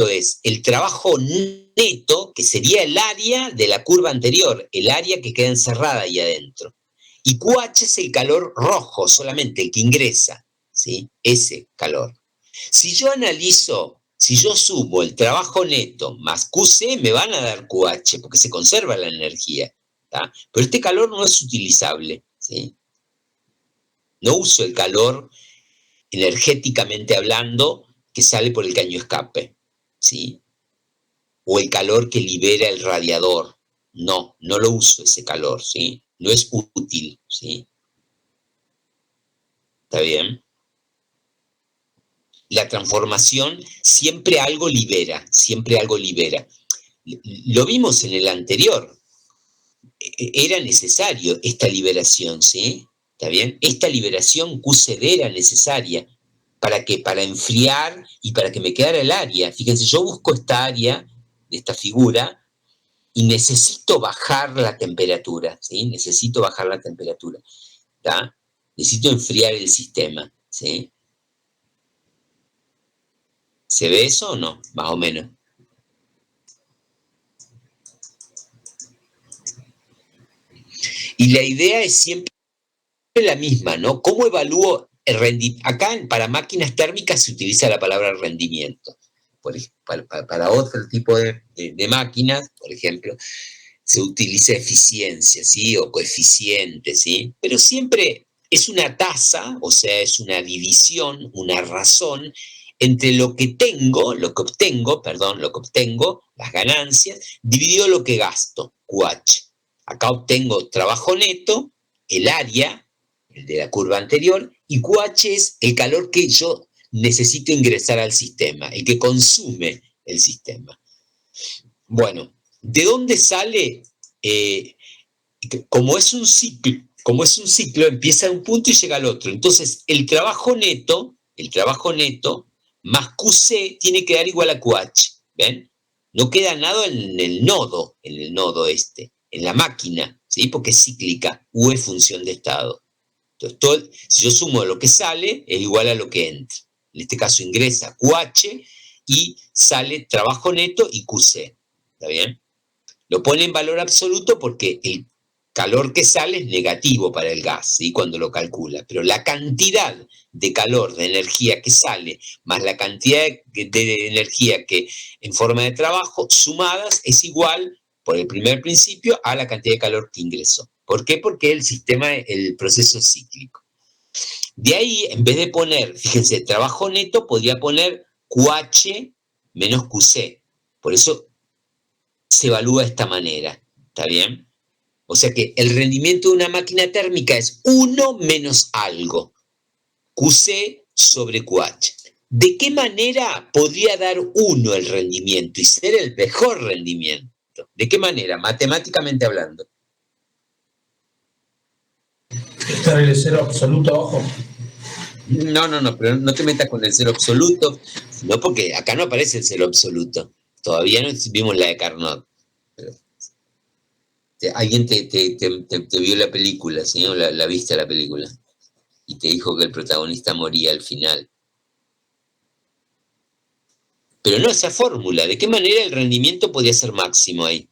es el trabajo neto, que sería el área de la curva anterior, el área que queda encerrada ahí adentro. Y QH es el calor rojo, solamente el que ingresa, ¿sí? Ese calor. Si yo sumo el trabajo neto más QC, me van a dar QH, porque se conserva la energía, ¿tá? Pero este calor no es utilizable, ¿sí? No uso el calor energéticamente hablando que sale por el caño escape, ¿sí? O el calor que libera el radiador. No lo uso ese calor, ¿sí? No es útil, ¿sí? ¿Está bien? La transformación siempre algo libera, siempre algo libera. Lo vimos en el anterior. Era necesario esta liberación, ¿sí? ¿Está bien? Esta liberación QCD era necesaria. ¿Para qué? Para enfriar y para que me quedara el área. Fíjense, yo busco esta área de esta figura y necesito bajar la temperatura, ¿sí? Necesito bajar la temperatura, ¿está? Necesito enfriar el sistema, ¿sí? ¿Se ve eso o no? Más o menos. Y la idea es siempre la misma, ¿no? ¿Cómo evalúo el rendimiento? Acá para máquinas térmicas se utiliza la palabra rendimiento. Para otro tipo de máquinas, por ejemplo, se utiliza eficiencia, ¿sí? O coeficiente, ¿sí? Pero siempre es una tasa, o sea, es una división, una razón entre lo que obtengo, las ganancias, dividido lo que gasto, QH. Acá obtengo trabajo neto, el área, el de la curva anterior, y QH es el calor que yo necesito ingresar al sistema, el que consume el sistema. Bueno, ¿de dónde sale? Como es un ciclo, empieza en un punto y llega al otro. Entonces, el trabajo neto más QC tiene que dar igual a QH, ¿ven? No queda nada en el nodo en la máquina, ¿sí? Porque es cíclica, U es función de estado. Entonces, si yo sumo lo que sale, es igual a lo que entra. En este caso ingresa QH y sale trabajo neto y QC, ¿está bien? Lo pone en valor absoluto porque el calor que sale es negativo para el gas, ¿sí? Cuando lo calcula, pero la cantidad de calor, de energía que sale, más la cantidad de energía que en forma de trabajo, sumadas, es igual, por el primer principio, a la cantidad de calor que ingresó. ¿Por qué? Porque el proceso es cíclico. De ahí, en vez de poner, fíjense, trabajo neto, podría poner QH menos QC. Por eso se evalúa de esta manera, ¿está bien? O sea que el rendimiento de una máquina térmica es 1 menos algo, QC sobre QH. ¿De qué manera podría dar 1 el rendimiento y ser el mejor rendimiento? ¿De qué manera? Matemáticamente hablando. ¿Estar el cero absoluto abajo? No, pero no te metas con el cero absoluto, no, porque acá no aparece el cero absoluto. Todavía no vimos la de Carnot. Alguien te vio la película, ¿sí? O la viste la película, y te dijo que el protagonista moría al final. Pero no esa fórmula. ¿De qué manera el rendimiento podía ser máximo ahí?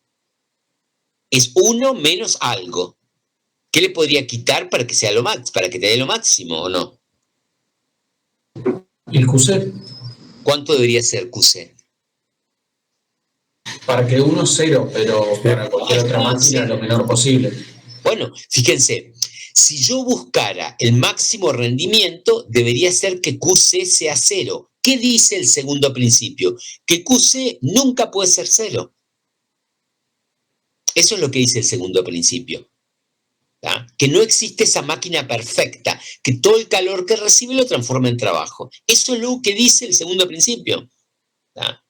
Es 1 menos algo. ¿Qué le podría quitar para que sea lo máximo, para que te dé lo máximo o no? ¿Y el QC? ¿Cuánto debería ser QC? Para que uno 0, pero para cualquier otra máquina lo menor posible. Bueno, fíjense, si yo buscara el máximo rendimiento, debería ser que QC sea 0. ¿Qué dice el segundo principio? Que QC nunca puede ser 0. Eso es lo que dice el segundo principio. ¿Ah? Que no existe esa máquina perfecta, que todo el calor que recibe lo transforma en trabajo. Eso es lo que dice el segundo principio. ¿Ah?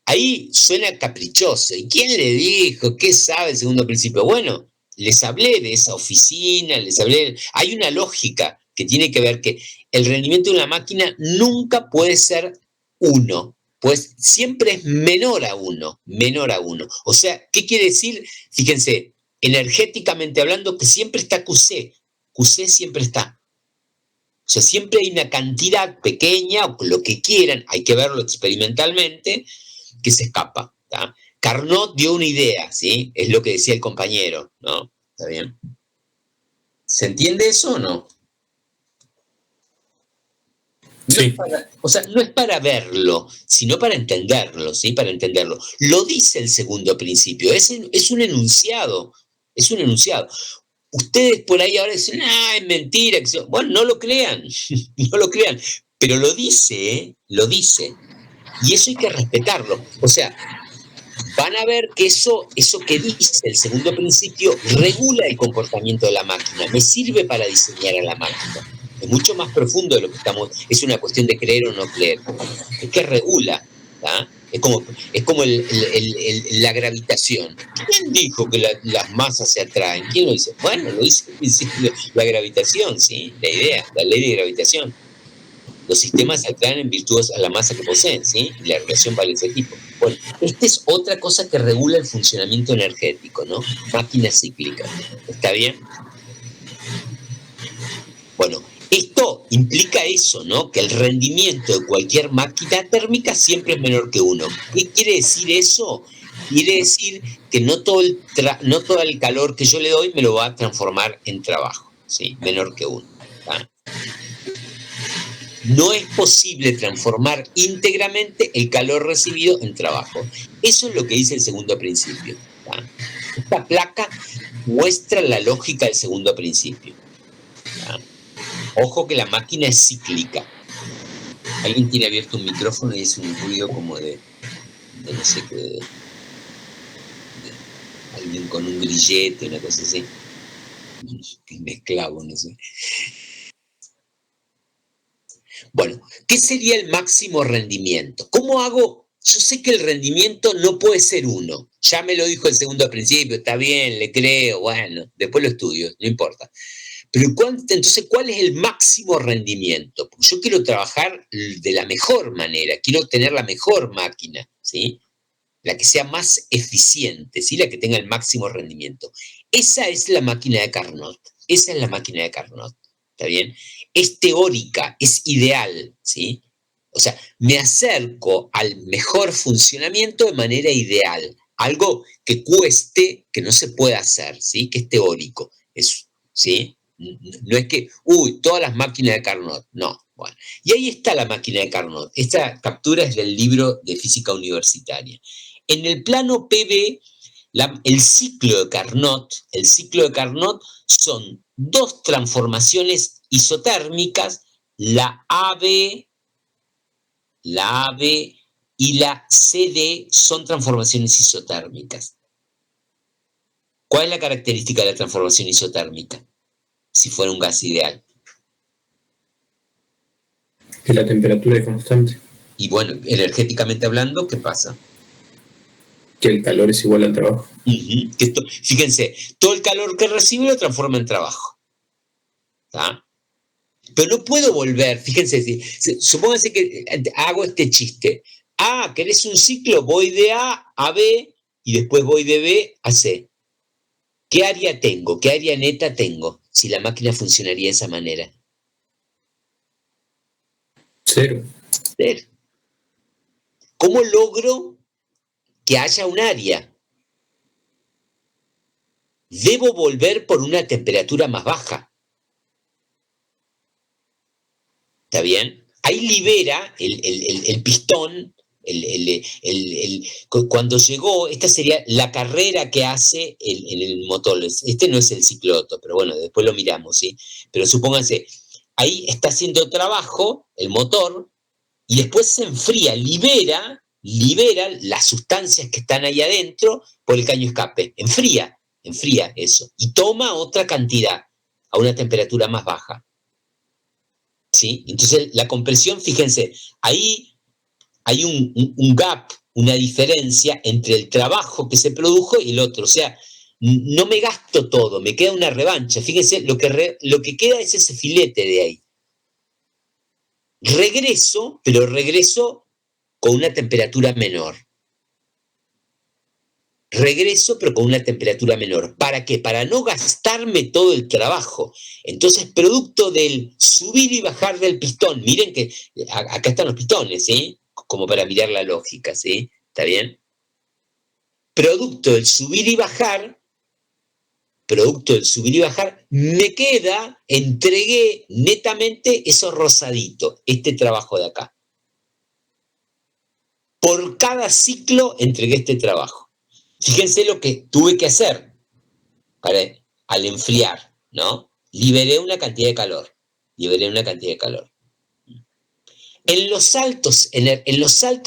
Ahí suena caprichoso. ¿Y quién le dijo? ¿Qué sabe el segundo principio? Bueno, les hablé de esa oficina, hay una lógica que tiene que ver que el rendimiento de una máquina nunca puede ser 1, pues siempre es menor a 1. O sea, ¿qué quiere decir? Fíjense, energéticamente hablando, que siempre está QC. QC siempre está. O sea, siempre hay una cantidad pequeña, o lo que quieran, hay que verlo experimentalmente, que se escapa. ¿Tá? Carnot dio una idea, ¿sí? Es lo que decía el compañero, ¿no? ¿Está bien? ¿Se entiende eso o no? Sí. No es para verlo, sino para entenderlo, ¿sí? Para entenderlo. Lo dice el segundo principio, es un enunciado, Ustedes por ahí ahora dicen, es mentira. Bueno, no lo crean, pero lo dice, ¿eh? Lo dice. Y eso hay que respetarlo. O sea, van a ver que eso que dice el segundo principio regula el comportamiento de la máquina, me sirve para diseñar a la máquina. Es mucho más profundo de lo que es una cuestión de creer o no creer. Es que regula, ¿tá? Es como la gravitación. ¿Quién dijo que las masas se atraen? ¿Quién lo dice? Bueno, lo dice la gravitación, ¿sí? La idea, la ley de gravitación. Los sistemas se atraen en virtud a la masa que poseen, ¿sí? Y la relación vale ese tipo. Bueno, esta es otra cosa que regula el funcionamiento energético, ¿no? Máquina cíclica. ¿Está bien? Bueno, esto implica eso, ¿no? Que el rendimiento de cualquier máquina térmica siempre es menor que 1. ¿Qué quiere decir eso? Quiere decir que no todo el calor que yo le doy me lo va a transformar en trabajo, ¿sí? Menor que 1. ¿Tá? No es posible transformar íntegramente el calor recibido en trabajo. Eso es lo que dice el segundo principio. ¿Tá? Esta placa muestra la lógica del segundo principio. ¿Tá? Ojo que la máquina es cíclica. Alguien tiene abierto un micrófono y es un ruido como de no sé qué, de alguien con un grillete, una cosa así. Me esclavo, no sé. Bueno, ¿qué sería el máximo rendimiento? ¿Cómo hago? Yo sé que el rendimiento no puede ser 1. Ya me lo dijo el segundo principio, está bien, le creo, bueno, después lo estudio, no importa. Pero entonces, ¿cuál es el máximo rendimiento? Porque yo quiero trabajar de la mejor manera, quiero tener la mejor máquina, ¿sí? La que sea más eficiente, ¿sí? La que tenga el máximo rendimiento. Esa es la máquina de Carnot. Esa es la máquina de Carnot. ¿Está bien? Es teórica, es ideal, ¿sí? O sea, me acerco al mejor funcionamiento de manera ideal. Algo que cueste, que no se pueda hacer, ¿sí? Que es teórico. ¿Sí? No es que, todas las máquinas de Carnot. No. Bueno. Y ahí está la máquina de Carnot. Esta captura es del libro de física universitaria. En el plano PV, el ciclo de Carnot son 2 transformaciones isotérmicas, la AB y la CD son transformaciones isotérmicas. ¿Cuál es la característica de la transformación isotérmica? Si fuera un gas ideal. Que la temperatura es constante. Y bueno, energéticamente hablando, ¿qué pasa? Que el calor es igual al trabajo. Fíjense, todo el calor que recibe lo transforma en trabajo. ¿Tá? Pero no puedo volver, fíjense, supónganse que hago este chiste. ¿Querés un ciclo? Voy de A a B y después voy de B a C. ¿Qué área tengo? ¿Qué área neta tengo si la máquina funcionaría de esa manera? 0. ¿Cómo logro que haya un área? Debo volver por una temperatura más baja. ¿Está bien? Ahí libera el pistón. Cuando llegó, esta sería la carrera que hace el motor. Este no es el ciclo Otto, pero bueno, después lo miramos, ¿sí? Pero supónganse, ahí está haciendo trabajo el motor y después se enfría, libera las sustancias que están ahí adentro por el caño escape. Enfría eso y toma otra cantidad a una temperatura más baja. ¿Sí? Entonces, la compresión, fíjense, ahí hay un gap, una diferencia entre el trabajo que se produjo y el otro. O sea, no me gasto todo, me queda una revancha. Fíjense, lo que queda es ese filete de ahí. Regreso, pero regreso con una temperatura menor. ¿Para qué? Para no gastarme todo el trabajo. Entonces, producto del subir y bajar del pistón, miren que acá están los pistones, ¿sí? Como para mirar la lógica, ¿sí? ¿Está bien? Producto del subir y bajar, entregué netamente eso rosadito, este trabajo de acá. Por cada ciclo entregué este trabajo. Fíjense lo que tuve que hacer al enfriar, ¿no? Liberé una cantidad de calor. En los saltos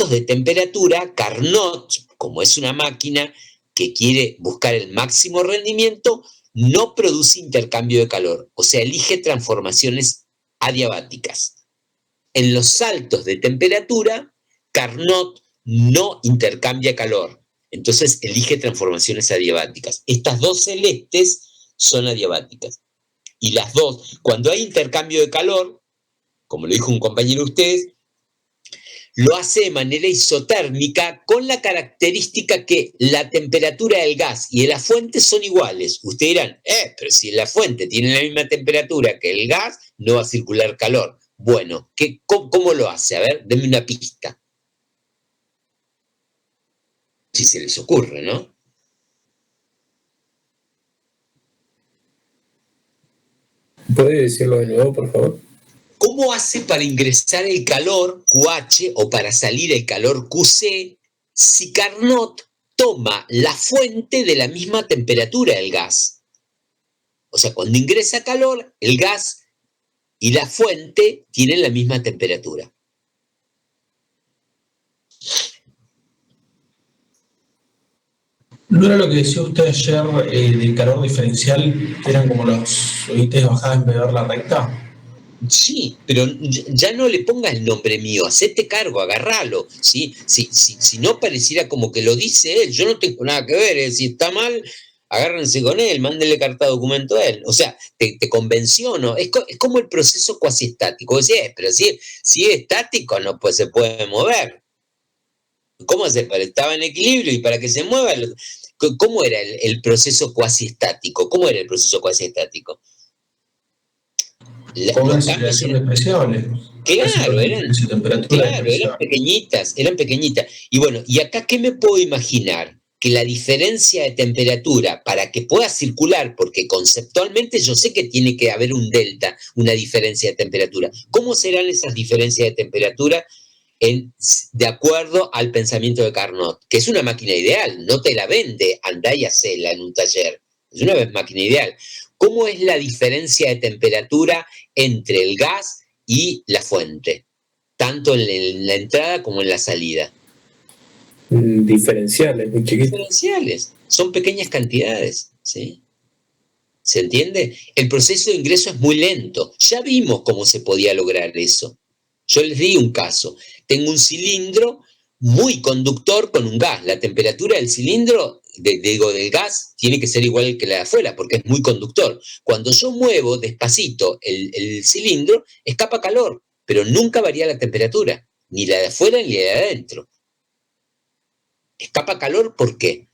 de temperatura, Carnot, como es una máquina que quiere buscar el máximo rendimiento, no produce intercambio de calor. O sea, elige transformaciones adiabáticas. En los saltos de temperatura, Carnot no intercambia calor, entonces elige transformaciones adiabáticas. Estas dos celestes son adiabáticas. Y las dos, cuando hay intercambio de calor, como lo dijo un compañero de ustedes, lo hace de manera isotérmica con la característica que la temperatura del gas y de la fuente son iguales. Ustedes dirán, pero si la fuente tiene la misma temperatura que el gas, no va a circular calor. Bueno, ¿cómo lo hace? A ver, denme una pista. Si se les ocurre, ¿no? ¿Puede decirlo de nuevo, por favor? ¿Cómo hace para ingresar el calor QH o para salir el calor QC si Carnot toma la fuente de la misma temperatura del gas? O sea, cuando ingresa calor, el gas y la fuente tienen la misma temperatura. ¿No era lo que decía usted ayer del calor diferencial, que eran como los oítes bajadas en vez de ver la recta? Sí, pero ya no le pongas el nombre mío, hacete cargo, agarralo, ¿sí? Si no pareciera como que lo dice él, yo no tengo nada que ver, si está mal, agárrense con él, mándenle carta de documento a él. O sea, te convenció, ¿no? Es como el proceso cuasi estático. Decía, pero si es estático, no pues se puede mover. ¿Cómo hacer? Estaba en equilibrio y para que se mueva. ¿Cómo era el proceso cuasi estático? ¿Cómo era el proceso cuasi estático? Con una aceleración despreciable. Claro, eran pequeñitas. Y bueno, ¿y acá qué me puedo imaginar? Que la diferencia de temperatura para que pueda circular, porque conceptualmente yo sé que tiene que haber un delta, una diferencia de temperatura. ¿Cómo serán esas diferencias de temperatura de acuerdo al pensamiento de Carnot? Que es una máquina ideal, no te la vende, andá y hacela en un taller. Es una máquina ideal. ¿Cómo es la diferencia de temperatura entre el gas y la fuente? Tanto en la entrada como en la salida. Diferenciales, muy chiquitos. Diferenciales, son pequeñas cantidades, ¿sí? ¿Se entiende? El proceso de ingreso es muy lento. Ya vimos cómo se podía lograr eso. Yo les di un caso. Tengo un cilindro muy conductor con un gas. La temperatura del cilindro, del gas, tiene que ser igual que la de afuera, porque es muy conductor. Cuando yo muevo despacito el cilindro, escapa calor, pero nunca varía la temperatura, ni la de afuera ni la de adentro. Escapa calor, ¿por qué?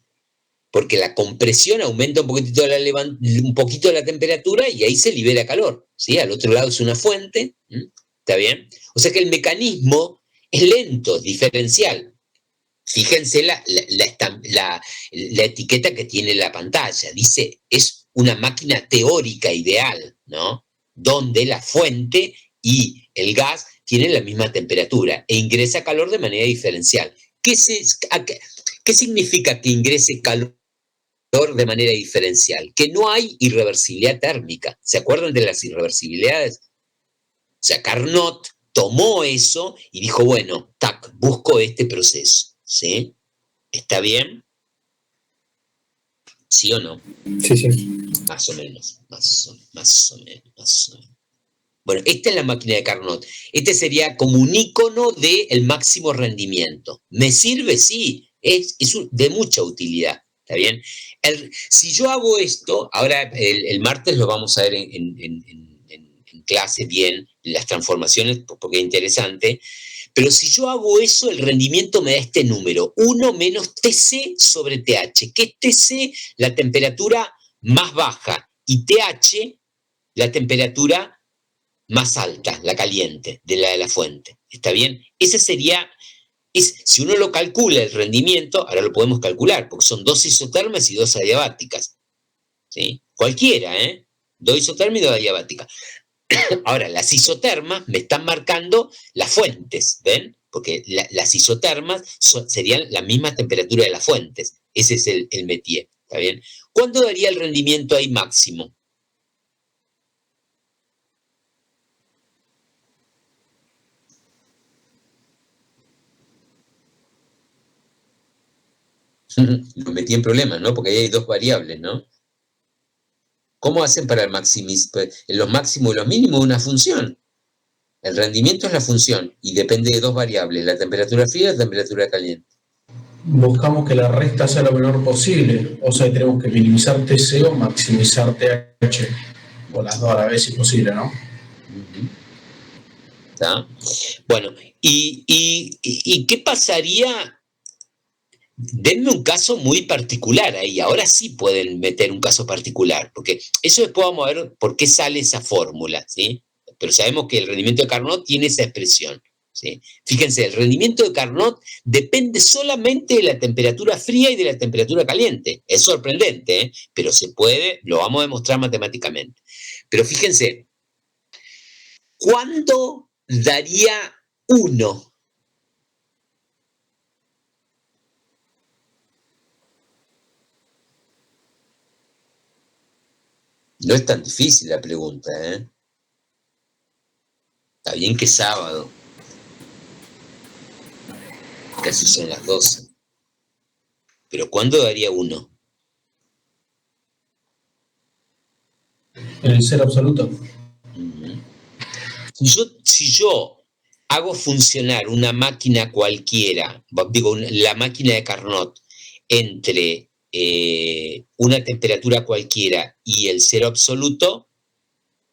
Porque la compresión aumenta un poquito la temperatura y ahí se libera calor, ¿sí? Al otro lado es una fuente, ¿está bien? O sea que el mecanismo es lento, diferencial. Fíjense la etiqueta que tiene la pantalla. Dice, es una máquina teórica ideal, ¿no? Donde la fuente y el gas tienen la misma temperatura e ingresa calor de manera diferencial. ¿Qué significa que ingrese calor de manera diferencial? Que no hay irreversibilidad térmica. ¿Se acuerdan de las irreversibilidades? O sea, Carnot tomó eso y dijo, bueno, busco este proceso. ¿Sí? ¿Está bien? ¿Sí o no? Sí. Más o menos. Bueno, esta es la máquina de Carnot. Este sería como un icono del máximo rendimiento. ¿Me sirve? Sí. Es de mucha utilidad. ¿Está bien? Si yo hago esto, ahora el martes lo vamos a ver en clase bien, las transformaciones, porque es interesante. Pero si yo hago eso, el rendimiento me da este número, 1 menos TC sobre TH, que es TC la temperatura más baja y TH la temperatura más alta, la caliente, de la fuente. ¿Está bien? Ese sería, si uno lo calcula el rendimiento, ahora lo podemos calcular, porque son 2 isotermas y 2 adiabáticas. ¿Sí? Cualquiera, ¿eh? 2 isotermas y 2 adiabáticas. Ahora, las isotermas me están marcando las fuentes, ¿ven? Porque las isotermas serían la misma temperatura de las fuentes. Ese es el métier, ¿está bien? ¿Cuándo daría el rendimiento ahí máximo? Lo metí en problemas, ¿no? Porque ahí hay 2 variables, ¿no? ¿Cómo hacen para maximizar los máximos y los mínimos? Una función. El rendimiento es la función y depende de dos variables, la temperatura fría y la temperatura caliente. Buscamos que la resta sea lo menor posible, o sea, tenemos que minimizar TC o maximizar TH, o las dos a la vez si posible, ¿no? ¿Está? Bueno, ¿y qué pasaría? Denme un caso muy particular ahí, ahora sí pueden meter un caso particular, porque eso después vamos a ver por qué sale esa fórmula, ¿sí? Pero sabemos que el rendimiento de Carnot tiene esa expresión, ¿sí? Fíjense, el rendimiento de Carnot depende solamente de la temperatura fría y de la temperatura caliente. Es sorprendente, ¿eh? Pero se puede, lo vamos a demostrar matemáticamente. Pero fíjense, ¿cuándo daría 1? No es tan difícil la pregunta, ¿eh? Está bien que es sábado. Casi son las 12. Pero ¿cuándo daría 1? En el cero absoluto. Si yo hago funcionar una máquina cualquiera, digo, la máquina de Carnot, entre una temperatura cualquiera y el cero absoluto,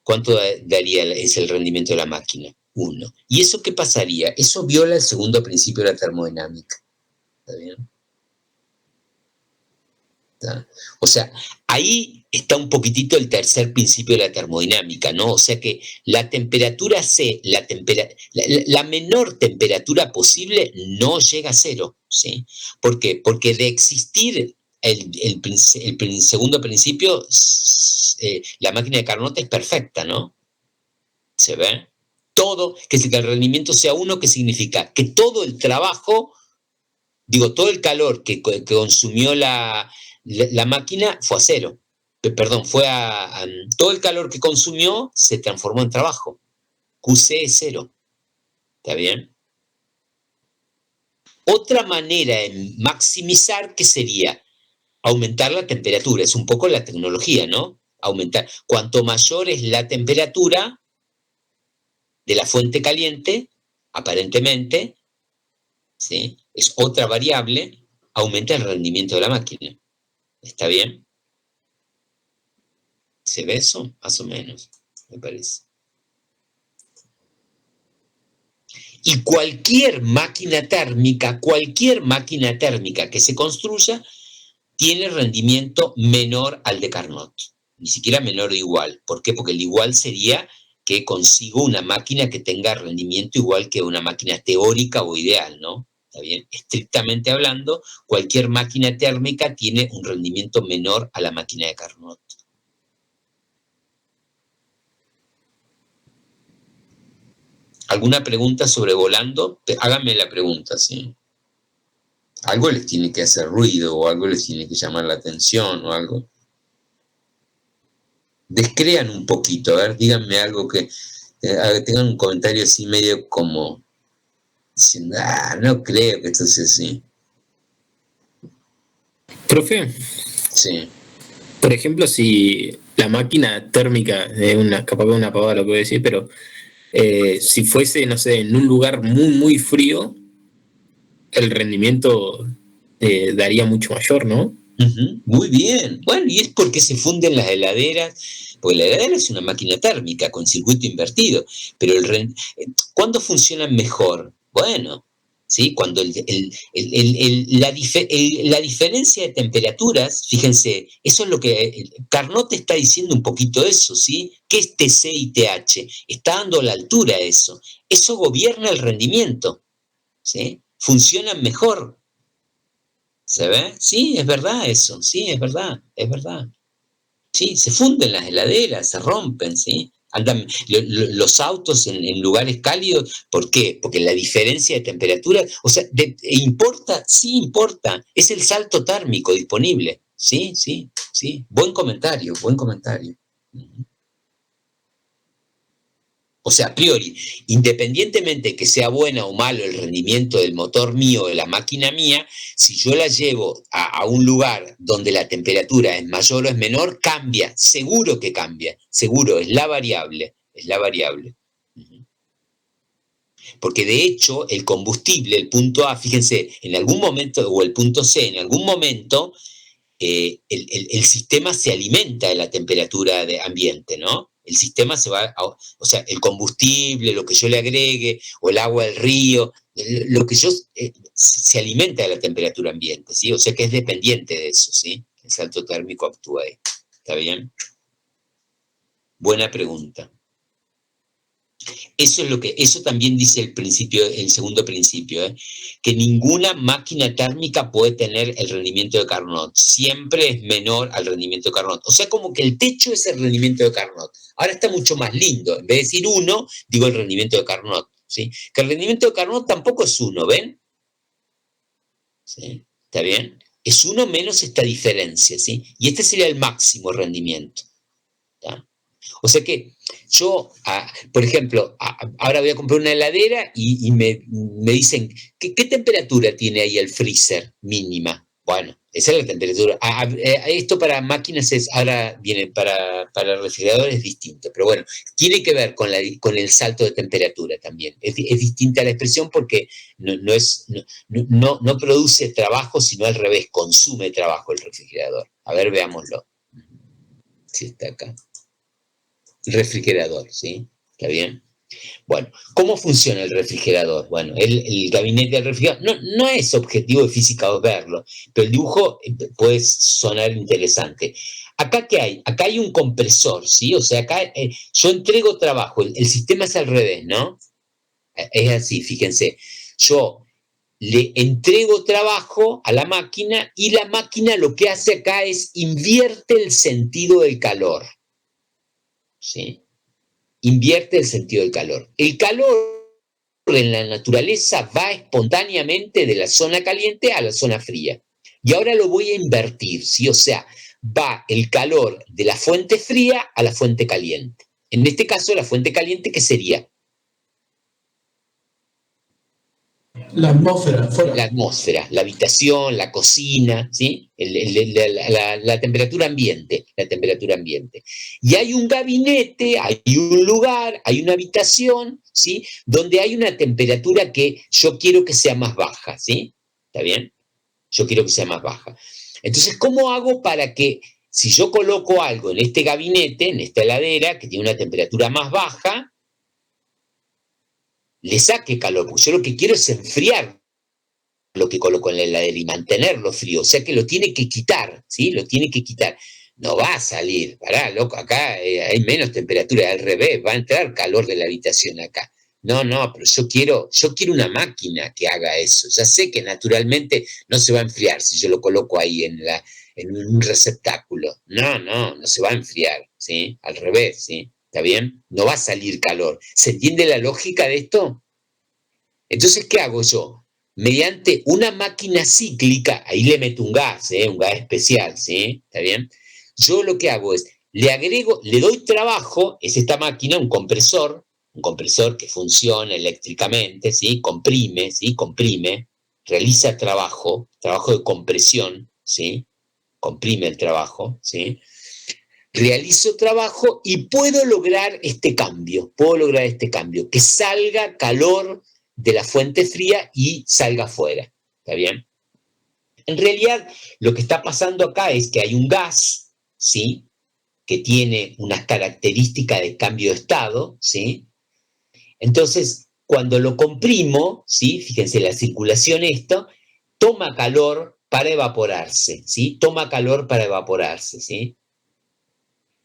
¿cuánto daría es el rendimiento de la máquina? 1. ¿Y eso qué pasaría? Eso viola el segundo principio de la termodinámica. ¿Está bien? ¿Está? O sea, ahí está un poquitito el tercer principio de la termodinámica, ¿no? O sea que la temperatura C, la menor temperatura posible no llega a cero, ¿sí? ¿Por qué? Porque de existir el segundo principio, la máquina de Carnot es perfecta, ¿no? ¿Se ve? Todo, que el rendimiento sea 1, ¿qué significa? Que todo el trabajo, todo el calor que consumió la máquina fue a cero. Perdón, todo el calor que consumió se transformó en trabajo. QC es 0. ¿Está bien? Otra manera de maximizar, ¿qué sería? Aumentar la temperatura. Es un poco la tecnología, ¿no? Aumentar. Cuanto mayor es la temperatura de la fuente caliente, aparentemente, ¿sí? Es otra variable, aumenta el rendimiento de la máquina. ¿Está bien? ¿Se ve eso? Más o menos, me parece. Y cualquier máquina térmica que se construya, tiene rendimiento menor al de Carnot. Ni siquiera menor o igual. ¿Por qué? Porque el igual sería que consigo una máquina que tenga rendimiento igual que una máquina teórica o ideal, ¿no? ¿Está bien? Estrictamente hablando, cualquier máquina térmica tiene un rendimiento menor a la máquina de Carnot. ¿Alguna pregunta sobrevolando? Háganme la pregunta, ¿sí? Algo les tiene que hacer ruido o algo les tiene que llamar la atención o algo. Descrean un poquito, a ver, díganme algo que tengan un comentario así medio como diciendo, no creo que esto sea así. Profe. Sí. Por ejemplo, si la máquina térmica, capaz que una pavada lo que voy a decir, pero si fuese, no sé, en un lugar muy, muy frío, el rendimiento daría mucho mayor, ¿no? Muy bien. Bueno, y es porque se funden las heladeras, porque la heladera es una máquina térmica con circuito invertido, pero ¿cuándo funcionan mejor? Bueno, ¿sí? Cuando la diferencia de temperaturas, fíjense, eso es lo que Carnot está diciendo un poquito eso, ¿sí? ¿Qué es TC y TH? Está dando la altura a eso. Eso gobierna el rendimiento, ¿sí? Funcionan mejor. ¿Se ve? Sí, es verdad eso, sí, es verdad. Sí, se funden las heladeras, se rompen, ¿sí? Andan los autos en lugares cálidos, ¿por qué? Porque la diferencia de temperatura, o sea, ¿importa? Sí, importa. Es el salto térmico disponible. Sí. Buen comentario. O sea, a priori, independientemente de que sea bueno o malo el rendimiento del motor mío, de la máquina mía, si yo la llevo a un lugar donde la temperatura es mayor o es menor, cambia, seguro que cambia, seguro, es la variable. Porque de hecho el combustible, el punto A, fíjense, en algún momento, o el punto C, en algún momento, el sistema se alimenta de la temperatura de ambiente, ¿no? El sistema se va, o sea, el combustible, lo que yo le agregue, o el agua del río, lo que yo, se alimenta de la temperatura ambiente, ¿sí? O sea que es dependiente de eso, ¿sí? El salto térmico actúa ahí. ¿Está bien? Buena pregunta. Eso también dice el segundo principio, que ninguna máquina térmica puede tener el rendimiento de Carnot, siempre es menor al rendimiento de Carnot. O sea, como que el techo es el rendimiento de Carnot. Ahora está mucho más lindo, en vez de decir 1, digo el rendimiento de Carnot, ¿sí? Que el rendimiento de Carnot tampoco es 1, ¿ven? ¿Sí? ¿Está bien? Es 1 menos esta diferencia, ¿sí? Y este sería el máximo rendimiento. ¿Está? O sea que yo, por ejemplo, ahora voy a comprar una heladera y me dicen, ¿qué temperatura tiene ahí el freezer mínima? Bueno, esa es la temperatura. Esto para máquinas ahora viene, para refrigeradores es distinto, pero bueno, tiene que ver con el salto de temperatura también. Es distinta la expresión porque no produce trabajo, sino al revés, consume trabajo el refrigerador. A ver, veámoslo. Si está acá. Refrigerador, ¿sí? ¿Está bien? Bueno, ¿cómo funciona el refrigerador? Bueno, el gabinete del refrigerador no es objetivo de física verlo, pero el dibujo puede sonar interesante. ¿Acá qué hay? Acá hay un compresor, ¿sí? O sea, acá yo entrego trabajo, el sistema es al revés, ¿no? Es así, fíjense. Yo le entrego trabajo a la máquina y la máquina lo que hace acá es invierte el sentido del calor. ¿Sí? Invierte el sentido del calor. El calor en la naturaleza va espontáneamente de la zona caliente a la zona fría. Y ahora lo voy a invertir, ¿sí? O sea, va el calor de la fuente fría a la fuente caliente. En este caso, la fuente caliente, ¿qué sería? La atmósfera, fuera. La atmósfera, la habitación, la cocina, ¿sí? La temperatura ambiente, la temperatura ambiente. Y hay un gabinete, hay un lugar, hay una habitación, ¿sí? Donde hay una temperatura que yo quiero que sea más baja, ¿sí? ¿Está bien? Yo quiero que sea más baja. Entonces, ¿cómo hago para que, si yo coloco algo en este gabinete, en esta heladera, que tiene una temperatura más baja, le saque calor? Porque yo lo que quiero es enfriar lo que coloco en la heladera y mantenerlo frío, o sea que lo tiene que quitar, ¿sí? Lo tiene que quitar. No va a salir, pará, loco, acá hay menos temperatura, al revés, va a entrar calor de la habitación acá. No, pero yo quiero una máquina que haga eso. Ya sé que naturalmente no se va a enfriar si yo lo coloco ahí en un receptáculo. No se va a enfriar, ¿sí? Al revés, ¿sí? ¿Está bien? No va a salir calor. ¿Se entiende la lógica de esto? Entonces, ¿qué hago yo? Mediante una máquina cíclica, ahí le meto un gas especial, ¿sí? ¿Está bien? Yo lo que hago es, le doy trabajo, es esta máquina, un compresor que funciona eléctricamente, ¿sí? Comprime, realiza trabajo de compresión, ¿sí? Comprime el trabajo, ¿sí? Realizo trabajo y puedo lograr este cambio, que salga calor de la fuente fría y salga afuera, ¿está bien? En realidad, lo que está pasando acá es que hay un gas, ¿sí? Que tiene unas características de cambio de estado, ¿sí? Entonces, cuando lo comprimo, ¿sí? Fíjense, la circulación toma calor para evaporarse, ¿sí? Toma calor para evaporarse, ¿sí?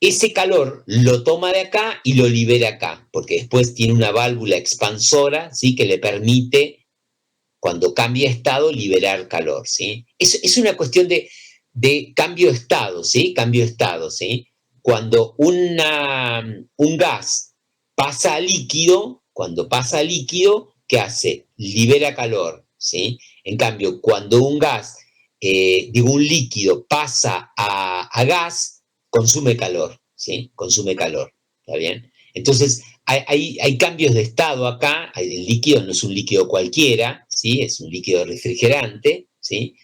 Ese calor lo toma de acá y lo libera acá, porque después tiene una válvula expansora, ¿sí? Que le permite, cuando cambia estado, liberar calor, ¿sí? Es una cuestión de cambio de estado, ¿sí? Cambio de estado, ¿sí? Cuando un gas pasa a líquido, ¿qué hace? Libera calor, ¿sí? En cambio, cuando un líquido pasa a gas, consume calor, ¿sí? Consume calor, ¿está bien? Entonces, hay cambios de estado acá, el líquido no es un líquido cualquiera, ¿sí? Es un líquido refrigerante, ¿sí?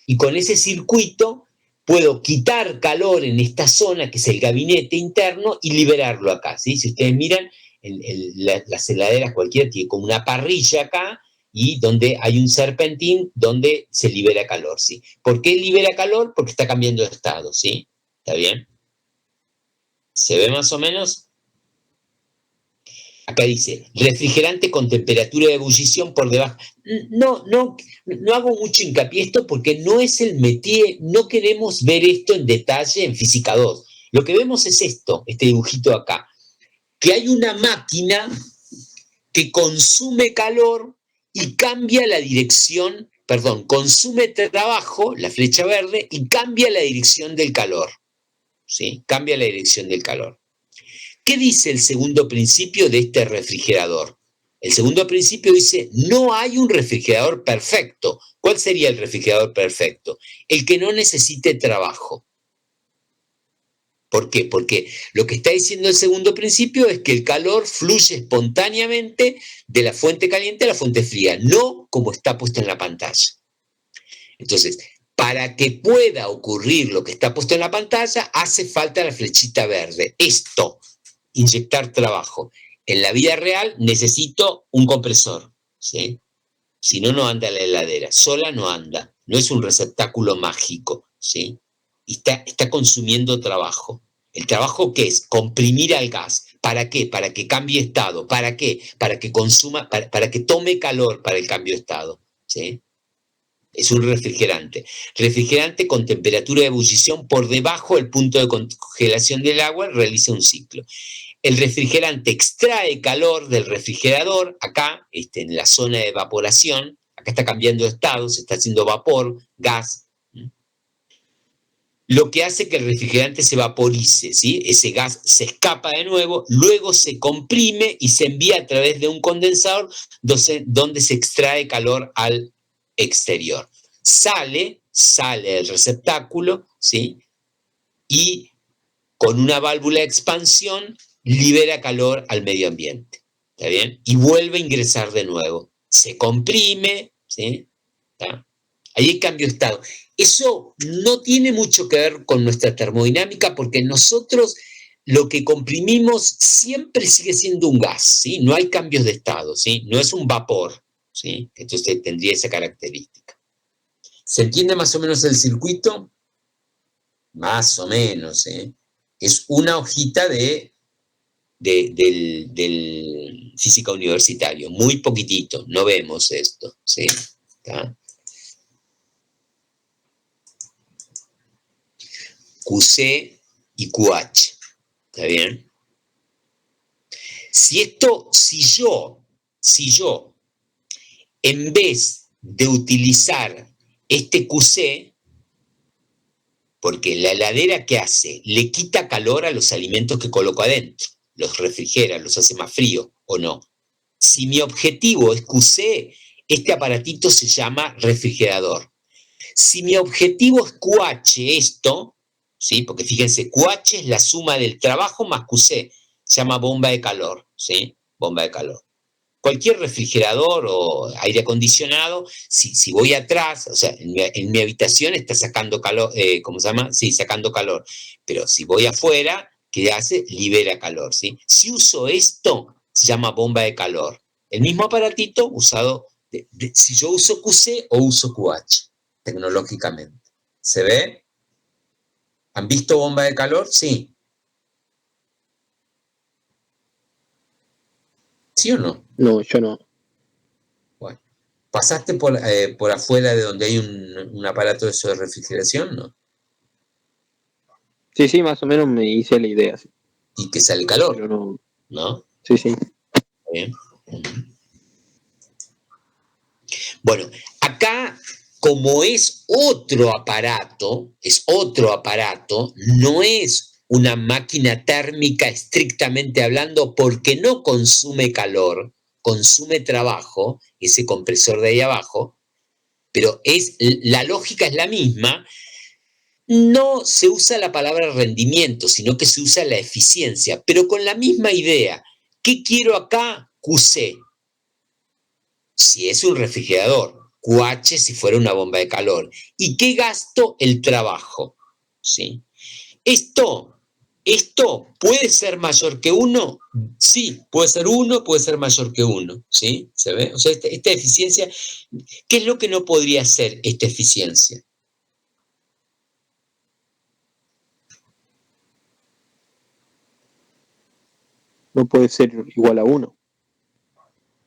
Y con ese circuito puedo quitar calor en esta zona, que es el gabinete interno, y liberarlo acá, ¿sí? Si ustedes miran, las heladeras cualquiera tiene como una parrilla acá y donde hay un serpentín donde se libera calor, ¿sí? ¿Por qué libera calor? Porque está cambiando de estado, ¿sí? ¿Está bien? ¿Se ve más o menos? Acá dice, refrigerante con temperatura de ebullición por debajo. No hago mucho hincapié esto porque no es el métier, no queremos ver esto en detalle en Física 2. Lo que vemos es esto, este dibujito acá, que hay una máquina que consume calor y cambia la dirección, perdón, consume trabajo, la flecha verde, y cambia la dirección del calor, ¿sí? Cambia la dirección del calor. ¿Qué dice el segundo principio de este refrigerador? El segundo principio dice, no hay un refrigerador perfecto. ¿Cuál sería el refrigerador perfecto? El que no necesite trabajo. ¿Por qué? Porque lo que está diciendo el segundo principio es que el calor fluye espontáneamente de la fuente caliente a la fuente fría, no como está puesto en la pantalla. Entonces, para que pueda ocurrir lo que está puesto en la pantalla, hace falta la flechita verde. Esto, inyectar trabajo. En la vida real necesito un compresor, ¿sí? Si no, no anda la heladera. Sola no anda. No es un receptáculo mágico, ¿sí? Y está consumiendo trabajo. ¿El trabajo qué es? Comprimir al gas. ¿Para qué? Para que cambie estado. ¿Para qué? Para que consuma, para que tome calor para el cambio de estado, ¿sí? Es un refrigerante. Refrigerante con temperatura de ebullición por debajo del punto de congelación del agua, realiza un ciclo. El refrigerante extrae calor del refrigerador, acá, en la zona de evaporación, acá está cambiando de estado, se está haciendo vapor, gas, lo que hace que el refrigerante se vaporice, ¿sí? Ese gas se escapa de nuevo, luego se comprime y se envía a través de un condensador donde se extrae calor al exterior. Sale del receptáculo, ¿sí? Y con una válvula de expansión libera calor al medio ambiente, ¿está bien? Y vuelve a ingresar de nuevo. Se comprime, ¿sí? ¿Está? Ahí hay cambio de estado. Eso no tiene mucho que ver con nuestra termodinámica porque nosotros lo que comprimimos siempre sigue siendo un gas, ¿sí? No hay cambios de estado, ¿sí? No es un vapor, ¿sí? Entonces tendría esa característica. ¿Se entiende más o menos el circuito? Más o menos, ¿eh? Es una hojita del física universitario, muy poquitito, no vemos esto, ¿sí? ¿Está? QC y QH, ¿está bien? Si yo, en vez de utilizar este QC, porque la heladera, ¿qué hace? Le quita calor a los alimentos que coloco adentro, los refrigera, los hace más frío, ¿o no? Si mi objetivo es QC, este aparatito se llama refrigerador. Si mi objetivo es QH, esto, ¿sí? Porque fíjense, QH es la suma del trabajo más QC, se llama bomba de calor, ¿sí? Bomba de calor. Cualquier refrigerador o aire acondicionado, si voy atrás, o sea, en mi habitación está sacando calor, ¿cómo se llama? Sí, sacando calor. Pero si voy afuera, ¿qué hace? Libera calor, ¿sí? Si uso esto, se llama bomba de calor. El mismo aparatito usado, si yo uso QC o uso QH, tecnológicamente. ¿Se ve? ¿Han visto bomba de calor? Sí. ¿Sí o no? No, yo no. Bueno. ¿Pasaste por afuera de donde hay un aparato de eso de refrigeración? ¿No? Sí, más o menos me hice la idea. Sí. Y que sale calor, pero no. ¿no? Sí. Bien. Bueno, acá, como es otro aparato, no es una máquina térmica estrictamente hablando porque no consume calor, consume trabajo, ese compresor de ahí abajo, pero la lógica es la misma. No se usa la palabra rendimiento, sino que se usa la eficiencia, pero con la misma idea. ¿Qué quiero acá? QC. Si es un refrigerador, QH si fuera una bomba de calor. ¿Y qué gasto? El trabajo, ¿sí? Esto ¿Esto puede ser mayor que 1? Sí, puede ser 1, puede ser mayor que 1, ¿sí? ¿Se ve? O sea, esta eficiencia, ¿qué es lo que no podría ser esta eficiencia? No puede ser igual a 1.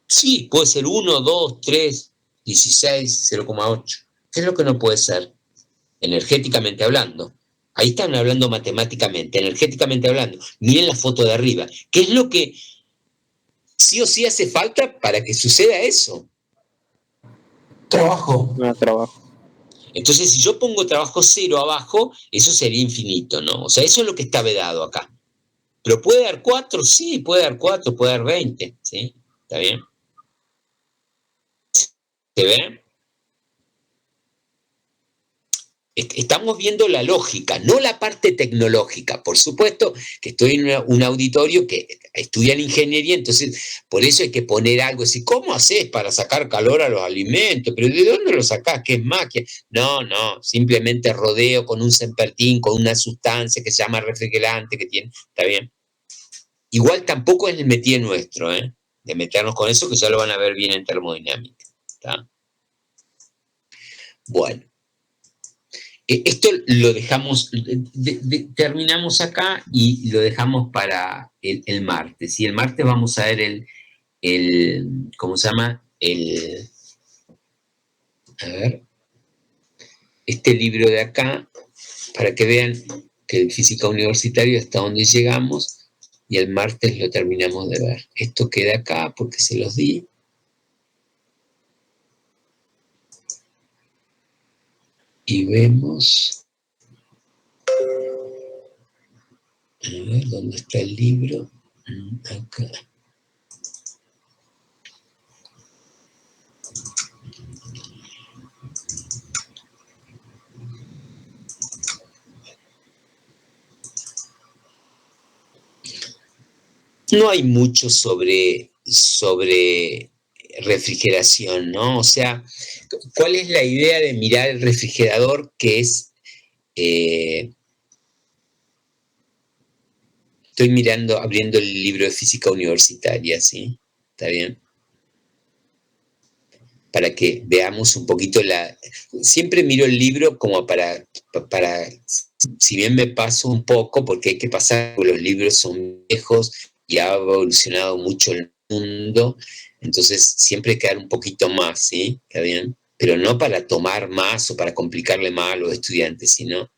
Sí, puede ser 1, 2, 3, 16, 0,8. ¿Qué es lo que no puede ser? Energéticamente hablando. Ahí están hablando matemáticamente, energéticamente hablando. Miren la foto de arriba. ¿Qué es lo que sí o sí hace falta para que suceda eso? Trabajo. Trabajo. Entonces, si yo pongo trabajo 0 abajo, eso sería infinito, ¿no? O sea, eso es lo que está vedado acá. ¿Pero puede dar 4? Sí, puede dar 4, puede dar 20, ¿sí? ¿Está bien? ¿Se ve? Estamos viendo la lógica, no la parte tecnológica. Por supuesto que estoy en un auditorio que estudia la ingeniería, entonces por eso hay que poner algo así. ¿Cómo haces para sacar calor a los alimentos? ¿Pero de dónde lo sacás? ¿Qué es magia? No, simplemente rodeo con un sempertín, con una sustancia que se llama refrigerante que tiene. ¿Está bien? Igual tampoco es el métier nuestro, de meternos con eso, que ya lo van a ver bien en termodinámica. ¿Está? Bueno. Esto lo dejamos, terminamos acá y lo dejamos para el martes. Y el martes vamos a ver ¿cómo se llama? A ver, este libro de acá, para que vean que el Física Universitario hasta donde llegamos, y el martes lo terminamos de ver. Esto queda acá porque se los di. Y vemos... A ver, ¿dónde está el libro? Acá. No hay mucho sobre refrigeración, ¿no? O sea, ¿cuál es la idea de mirar el refrigerador que es... estoy abriendo el libro de física universitaria, ¿sí? ¿Está bien? Para que veamos un poquito Siempre miro el libro como para si bien me paso un poco, porque hay que pasar, porque los libros son viejos y ha evolucionado mucho el mundo, entonces siempre hay que dar un poquito más, ¿sí? ¿Está bien? Pero no para tomar más o para complicarle más a los estudiantes, sino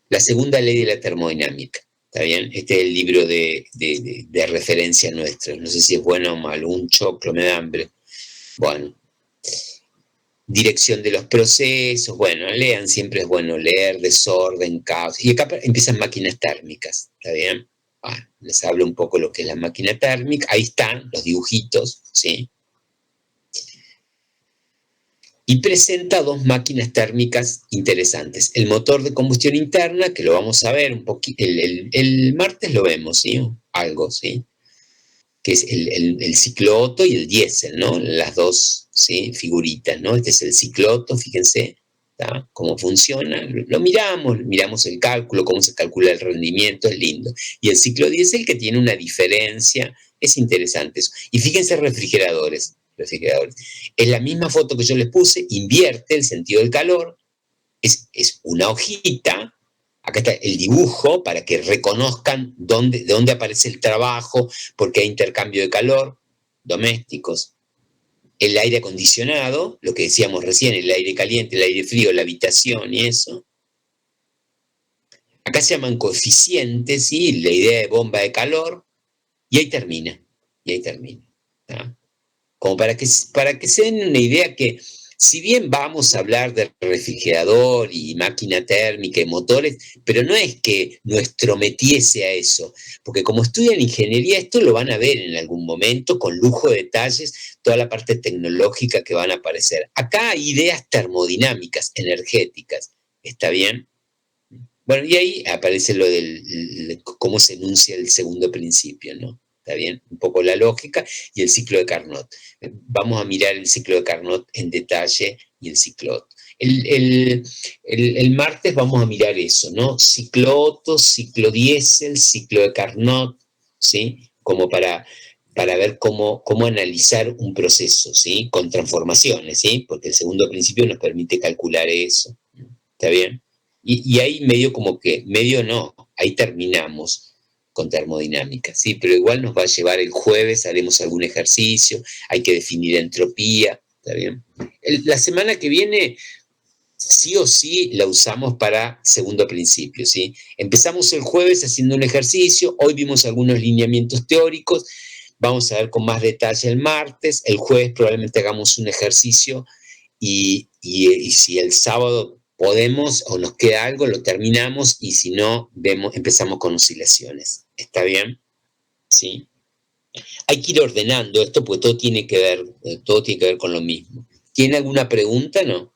la segunda ley de la termodinámica. ¿Está bien? Este es el libro de referencia nuestro. No sé si es bueno o malo. Un choclo, me da hambre. Bueno. Dirección de los procesos. Bueno, lean, siempre es bueno leer, desorden, caos. Y acá empiezan máquinas térmicas. ¿Está bien? Bueno, les hablo un poco lo que es la máquina térmica. Ahí están los dibujitos, ¿sí? Y presenta dos máquinas térmicas interesantes. El motor de combustión interna, que lo vamos a ver un poquito, el martes lo vemos, ¿sí? Algo, ¿sí? Que es el ciclo Otto y el diésel, ¿no? Las dos, ¿sí? Figuritas, ¿no? Este es el ciclo Otto, fíjense, ¿tá? Cómo funciona. Lo miramos el cálculo, cómo se calcula el rendimiento, es lindo. Y el ciclo diésel, que tiene una diferencia, es interesante eso. Y fíjense refrigeradores. Es la misma foto que yo les puse, invierte el sentido del calor, es una hojita, acá está el dibujo para que reconozcan de dónde aparece el trabajo, porque hay intercambio de calor, domésticos, el aire acondicionado, lo que decíamos recién, el aire caliente, el aire frío, la habitación y eso. Acá se llaman coeficientes, ¿sí? La idea de bomba de calor, y ahí termina, ¿tá? Como para que se den una idea que, si bien vamos a hablar de refrigerador y máquina térmica y motores, pero no es que nuestro métier sea eso, porque como estudian ingeniería, esto lo van a ver en algún momento, con lujo de detalles, toda la parte tecnológica que van a aparecer. Acá hay ideas termodinámicas, energéticas, ¿está bien? Bueno, y ahí aparece lo cómo se enuncia el segundo principio, ¿no? ¿Está bien? Un poco la lógica y el ciclo de Carnot. Vamos a mirar el ciclo de Carnot en detalle y el ciclo Otto. el martes vamos a mirar eso, ¿no? Ciclo Otto, ciclo diésel, ciclo de Carnot, ¿sí? Como para ver cómo analizar un proceso, ¿sí? Con transformaciones, ¿sí? Porque el segundo principio nos permite calcular eso, ¿está bien? Y ahí medio no, ahí terminamos con termodinámica, ¿sí? Pero igual nos va a llevar el jueves, haremos algún ejercicio, hay que definir entropía, ¿está bien? La semana que viene, sí o sí, la usamos para segundo principio, ¿sí? Empezamos el jueves haciendo un ejercicio, hoy vimos algunos lineamientos teóricos, vamos a ver con más detalle el martes, el jueves probablemente hagamos un ejercicio y si el sábado podemos o nos queda algo, lo terminamos y si no, empezamos con oscilaciones. ¿Está bien? ¿Sí? Hay que ir ordenando esto porque todo tiene que ver con lo mismo. ¿Tiene alguna pregunta? ¿No?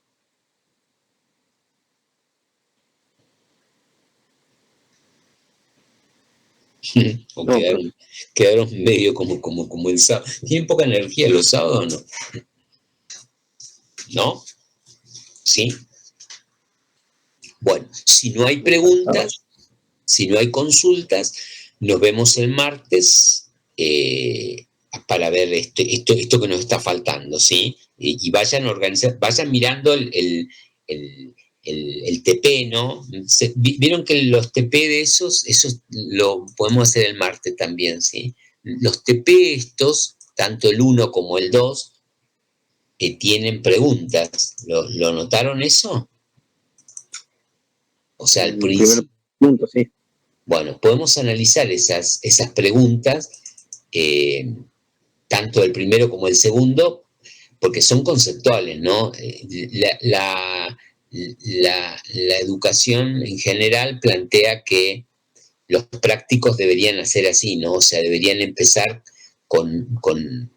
O No, quedaron medio como el sábado. ¿Tienen poca energía los sábados o no? ¿No? ¿Sí? Bueno, si no hay preguntas, si no hay consultas, nos vemos el martes para ver esto que nos está faltando, ¿sí? Y vayan mirando el TP, ¿no? Vieron que los TP de esos lo podemos hacer el martes también, ¿sí? Los TP estos, tanto el 1 como el 2, tienen preguntas. ¿Lo notaron eso? O sea, al el primer principio. punto, sí. Bueno, podemos analizar esas preguntas, tanto el primero como el segundo, porque son conceptuales, ¿no? La educación en general plantea que los prácticos deberían hacer así, ¿no? O sea, deberían empezar con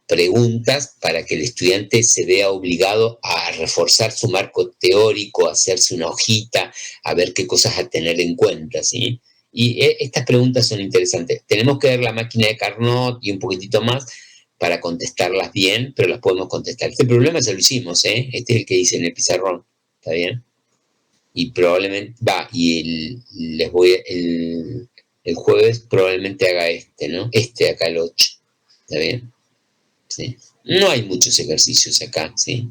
preguntas para que el estudiante se vea obligado a reforzar su marco teórico, a hacerse una hojita, a ver qué cosas a tener en cuenta, ¿sí? Y estas preguntas son interesantes. Tenemos que ver la máquina de Carnot y un poquitito más para contestarlas bien, pero las podemos contestar. Este problema ya lo hicimos, ¿eh? Este es el que dice en el pizarrón, ¿está bien? Y probablemente, el jueves probablemente haga ¿no? Acá el 8, ¿está bien? ¿Sí? No hay muchos ejercicios acá, ¿sí?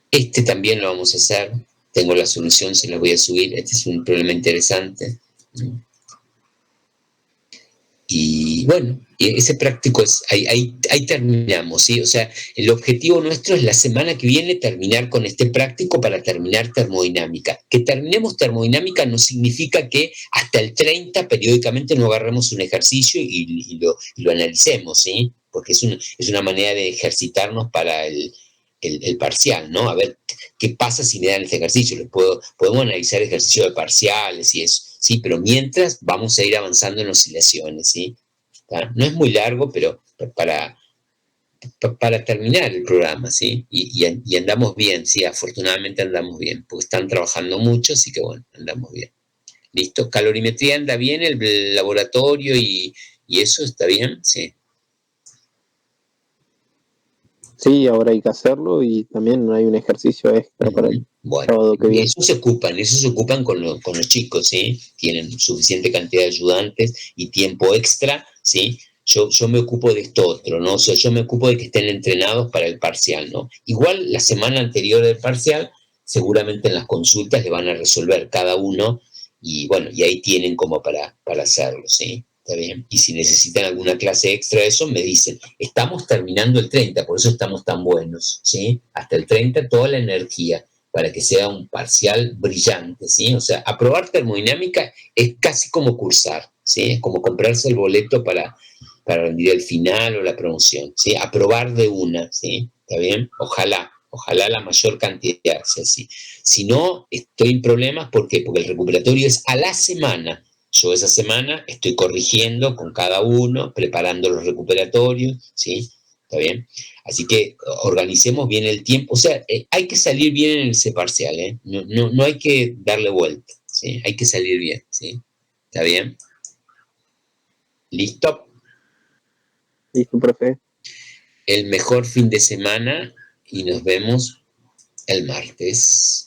Este también lo vamos a hacer. Tengo la solución, se la voy a subir. Este es un problema interesante. Y bueno, ese práctico es, ahí terminamos, ¿sí? O sea, el objetivo nuestro es la semana que viene terminar con este práctico para terminar termodinámica. Que terminemos termodinámica no significa que hasta el 30 periódicamente no agarremos un ejercicio y lo analicemos, ¿sí? Porque es una manera de ejercitarnos para el parcial, ¿no? A ver qué pasa si me dan este ejercicio. Podemos analizar ejercicios de parciales y eso, ¿sí? Pero mientras vamos a ir avanzando en oscilaciones, ¿sí? ¿Está? No es muy largo, pero para terminar el programa, ¿sí? Y andamos bien, sí, afortunadamente andamos bien, porque están trabajando mucho, así que bueno, andamos bien. ¿Listo? ¿Calorimetría anda bien, el laboratorio y eso está bien? Sí. Sí, ahora hay que hacerlo y también hay un ejercicio extra para el sábado que viene. Eso se ocupan con los chicos, ¿sí? Tienen suficiente cantidad de ayudantes y tiempo extra, ¿sí? Yo me ocupo de esto otro, ¿no? O sea, yo me ocupo de que estén entrenados para el parcial, ¿no? Igual la semana anterior del parcial, seguramente en las consultas le van a resolver cada uno y bueno, y ahí tienen como para hacerlo, ¿sí? ¿Está bien? Y si necesitan alguna clase extra de eso, me dicen, estamos terminando el 30, por eso estamos tan buenos, ¿sí? Hasta el 30 toda la energía para que sea un parcial brillante, ¿sí? O sea, aprobar termodinámica es casi como cursar, ¿sí? Es como comprarse el boleto para rendir el final o la promoción, ¿sí? Aprobar de una, ¿sí? ¿Está bien? Ojalá la mayor cantidad sea así. Si no, estoy en problemas, ¿por qué? Porque el recuperatorio es a la semana. Yo esa semana estoy corrigiendo con cada uno, preparando los recuperatorios, ¿sí? ¿Está bien? Así que organicemos bien el tiempo. O sea, hay que salir bien en ese parcial, ¿eh? No hay que darle vuelta, ¿sí? Hay que salir bien, ¿sí? ¿Está bien? ¿Listo? Listo, profe. El mejor fin de semana y nos vemos el martes.